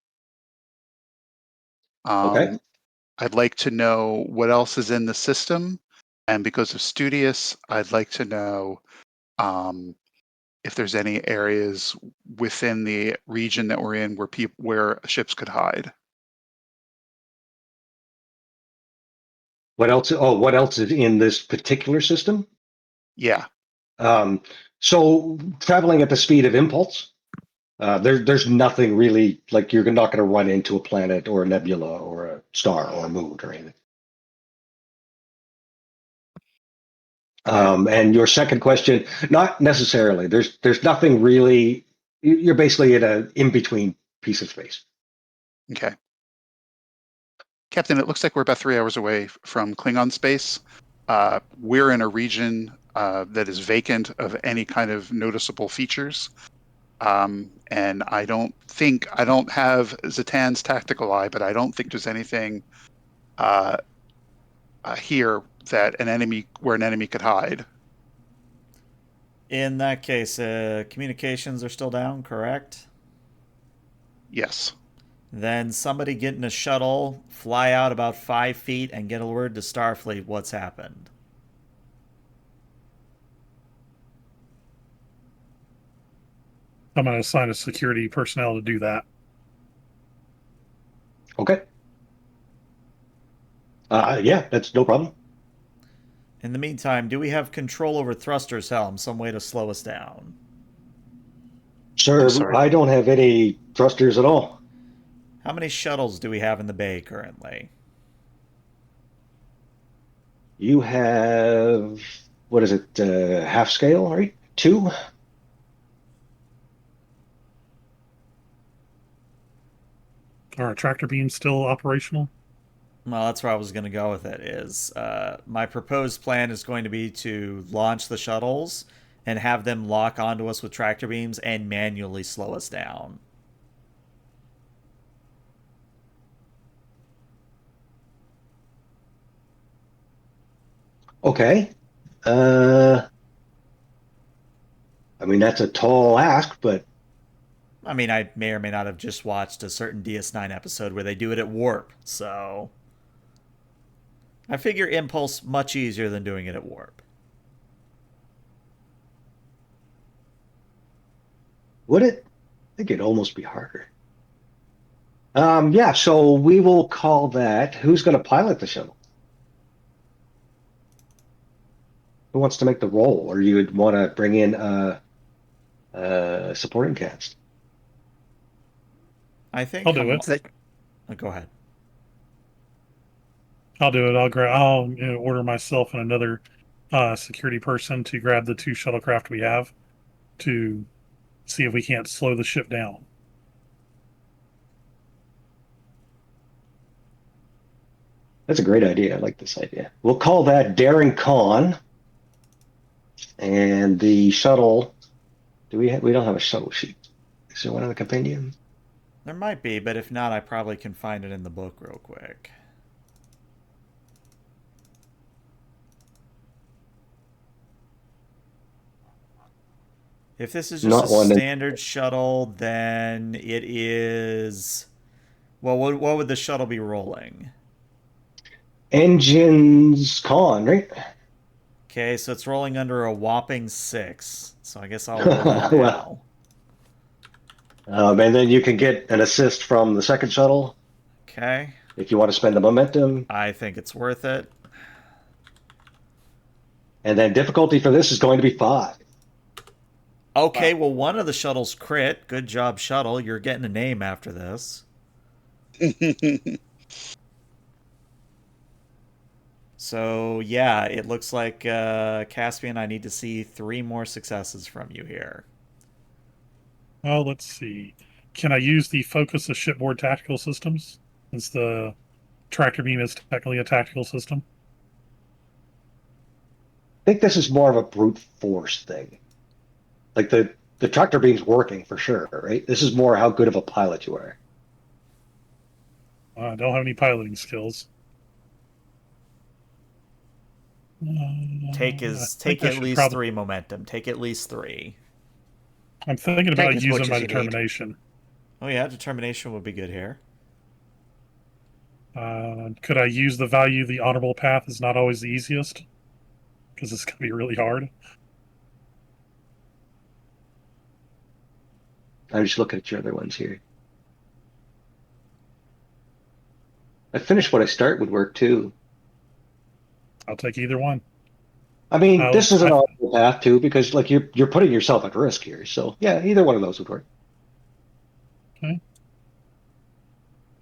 Okay. I'd like to know what else is in the system. And because of Studious, I'd like to know if there's any areas within the region that we're in where ships could hide. What else? Oh, what else is in this particular system? Yeah. So traveling at the speed of impulse, there's nothing really, like you're not going to run into a planet or a nebula or a star or a moon or anything. And your second question, not necessarily. There's nothing really. You're basically in a in-between piece of space. Okay. Captain, it looks like we're about 3 hours away from Klingon space. We're in a region that is vacant of any kind of noticeable features. And I don't have Zatan's tactical eye, but I don't think there's anything here that where an enemy could hide. In that case, communications are still down, correct? Yes. Then somebody get in a shuttle, fly out about 5 feet, and get a word to Starfleet what's happened. I'm going to assign a security personnel to do that. Okay. Yeah, that's no problem. In the meantime, do we have control over Thruster's helm, some way to slow us down? I'm Sir, sorry. I don't have any thrusters at all. How many shuttles do we have in the bay currently? You have, what is it, half scale, right? 2? Are tractor beams still operational? Well, that's where I was going to go with it. Is my proposed plan is going to be to launch the shuttles and have them lock onto us with tractor beams and manually slow us down. Okay. I mean, that's a tall ask, but I mean, I may or may not have just watched a certain DS9 episode where they do it at warp, so I figure impulse much easier than doing it at warp. would it? I think it'd almost be harder. Yeah, so we will call that. Who's going to pilot the shuttle? Who wants to make the role? Or you would want to bring in a supporting cast? I think I'll do it. Go ahead. I'll do it. I'll order myself and another security person to grab the 2 shuttlecraft we have to see if we can't slow the ship down. That's a great idea. I like this idea. We'll call that Daring Con. And the shuttle. We don't have a shuttle sheet. Is there one on the compendium? There might be, but if not, I probably can find it in the book real quick. If this is just Not a one that standard shuttle, then it is. Well, what would the shuttle be rolling? engines con, right? Okay, so it's rolling under a whopping 6. So I guess I'll roll that Well, now. and then you can get an assist from the second shuttle Okay, if you want to spend the momentum. I think it's worth it. And then difficulty for this is going to be 5. Okay, well, one of the shuttles crit. Good job, shuttle. You're getting a name after this. So, yeah, it looks like, Caspian, I need to see 3 more successes from you here. Oh, let's see. Can I use the focus of shipboard tactical systems since the tractor beam is technically a tactical system? I think this is more of a brute force thing. Like the tractor beam's working for sure, right? This is more how good of a pilot you are. I don't have any piloting skills. Take I think take I at should least probably. 3 momentum. Take at least 3. I'm thinking Take about as using much my as you need. determination. Oh yeah, determination would be good here. Could I use the value the honorable path is not always the easiest? Because it's going to be really hard. I'm just looking at your other ones here. I finish what I start would work too. I'll take either one. I mean, I'll, this is an I, awful path too because like you're putting yourself at risk here. So yeah, either one of those would work. okay.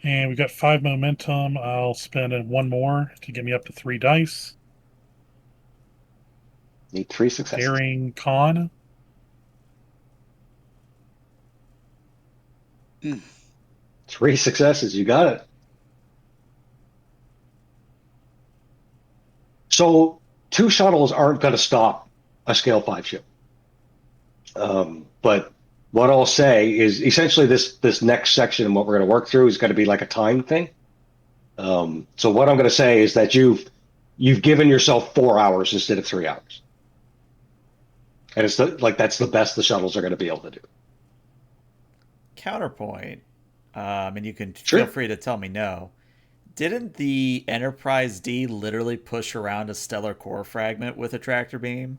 And we got 5 momentum. I'll spend one more to get me up to 3 dice. Need 3 successes. Daring con. 3 successes, you got it. So 2 shuttles aren't going to stop a scale 5 ship. But what I'll say is essentially this next section and what we're going to work through is going to be like a time thing. So what I'm going to say is that you've given yourself 4 hours instead of 3 hours, and it's that's the best the shuttles are going to be able to do. Counterpoint, and you can feel Sure. free to tell me no. Didn't the Enterprise D literally push around a stellar core fragment with a tractor beam?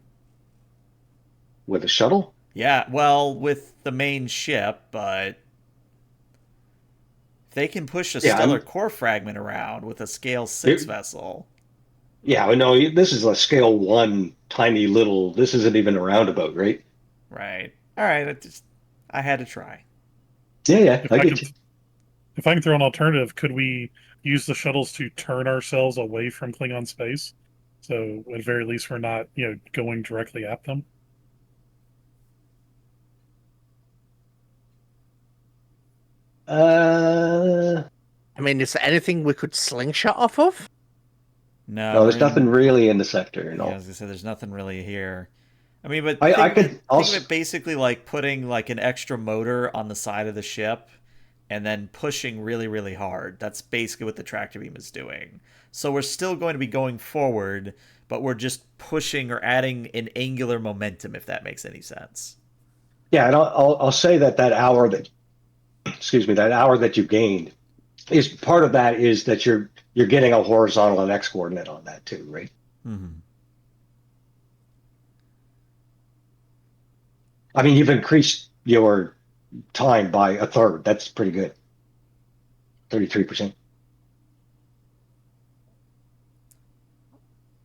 With a shuttle? Yeah, well, with the main ship, but if they can push a Yeah, stellar core fragment around with a scale 6 it, vessel. yeah. No, this is a scale 1, tiny little. This isn't even a roundabout, right? Right. All right, I had to try. Yeah, yeah. If I I get could, you. if I can throw an alternative, could we use the shuttles to turn ourselves away from Klingon space? So at very least, we're not, going directly at them. Uh, I mean, is there anything we could slingshot off of? No, no, we're there's nothing in. really in the sector. Yeah, No, as I said, there's nothing really here. I mean, but I think of it. could. Think of it basically like putting like an extra motor on the side of the ship, and then pushing really, really hard. That's basically what the tractor beam is doing. So we're still going to be going forward, but we're just pushing or adding an angular momentum, if that makes any sense. Yeah, and I'll say that hour that excuse me, that hour that you gained is part of that is that you're getting a horizontal and x coordinate on that too, right? Mm-hmm. I mean, you've increased your time by a third. That's pretty good. 33%.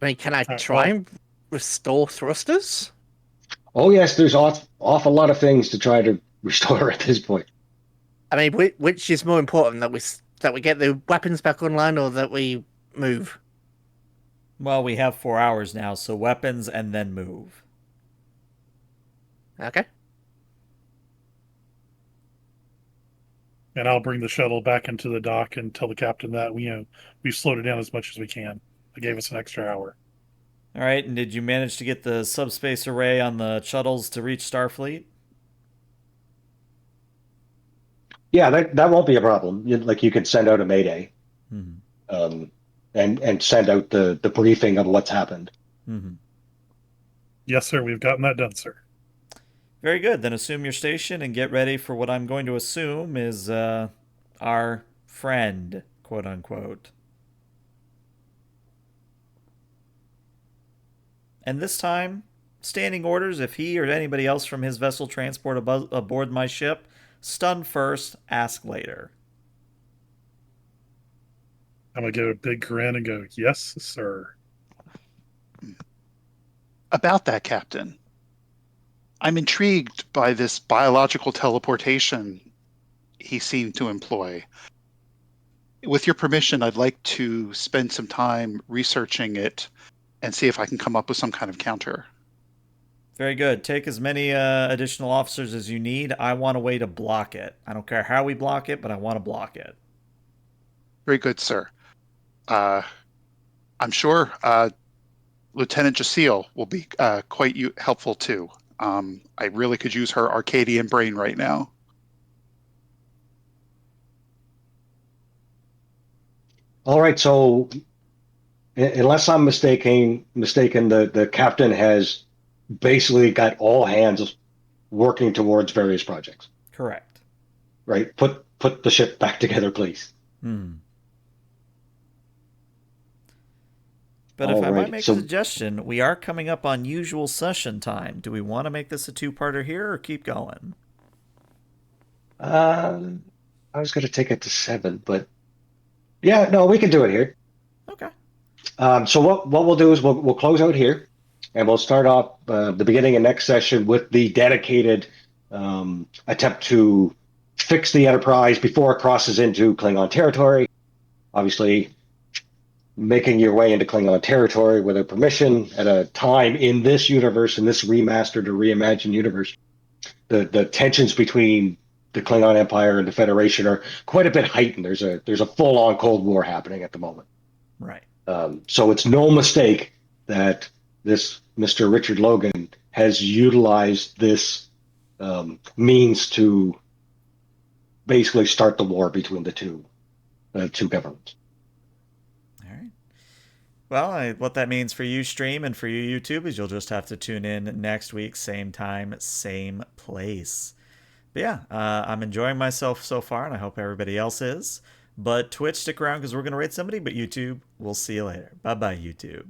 I mean, can I All right, try well, and restore thrusters? Oh yes, there's awful lot of things to try to restore at this point. I mean, which is more important, that we get the weapons back online or that we move? Well, we have 4 hours now, so weapons and then move. Okay. and I'll bring the shuttle back into the dock and tell the captain that we've slowed it down as much as we can. They gave us an extra hour. All right, and did you manage to get the subspace array on the shuttles to reach Starfleet? Yeah, that won't be a problem. Like you can send out a mayday, Mm-hmm. um, and send out the briefing of what's happened. Mm-hmm. Yes, sir. We've gotten that done, sir. Very good. Then assume your station and get ready for what I'm going to assume is our friend, quote unquote. And this time, standing orders if he or anybody else from his vessel transport aboard my ship, stun first, ask later. I'm gonna give a big grin and go, "Yes, sir." About that, Captain, I'm intrigued by this biological teleportation he seemed to employ. With your permission, I'd like to spend some time researching it and see if I can come up with some kind of counter. Very good. Take as many additional officers as you need. I want a way to block it. I don't care how we block it, but I want to block it. Very good, sir. Uh, I'm sure Lieutenant Jaceel will be quite helpful too. I really could use her Arcadian brain right now. All right, so unless I'm mistaken, the captain has basically got all hands working towards various projects. Correct. Right? Put the ship back together, please. Hmm. But if All I might right. make a So suggestion, we are coming up on usual session time. Do we want to make this a two-parter here or keep going? uh, I was going to take it to 7, but yeah, no, we can do it here. Okay. So what we'll do is we'll close out here, and we'll start off the beginning of next session with the dedicated attempt to fix the Enterprise before it crosses into Klingon territory. Obviously, making your way into Klingon territory without permission at a time in this universe, in this remastered or reimagined universe, the tensions between the Klingon Empire and the Federation are quite a bit heightened. There's a full on Cold War happening at the moment. Right. So it's no mistake that this Mr. Richard Logan has utilized this means to basically start the war between the two governments. All right. Well, what that means for you, stream, and for you, YouTube, is you'll just have to tune in next week, same time, same place. But yeah, I'm enjoying myself so far, and I hope everybody else is. But Twitch, stick around because we're going to rate somebody. But YouTube, we'll see you later. Bye bye, YouTube.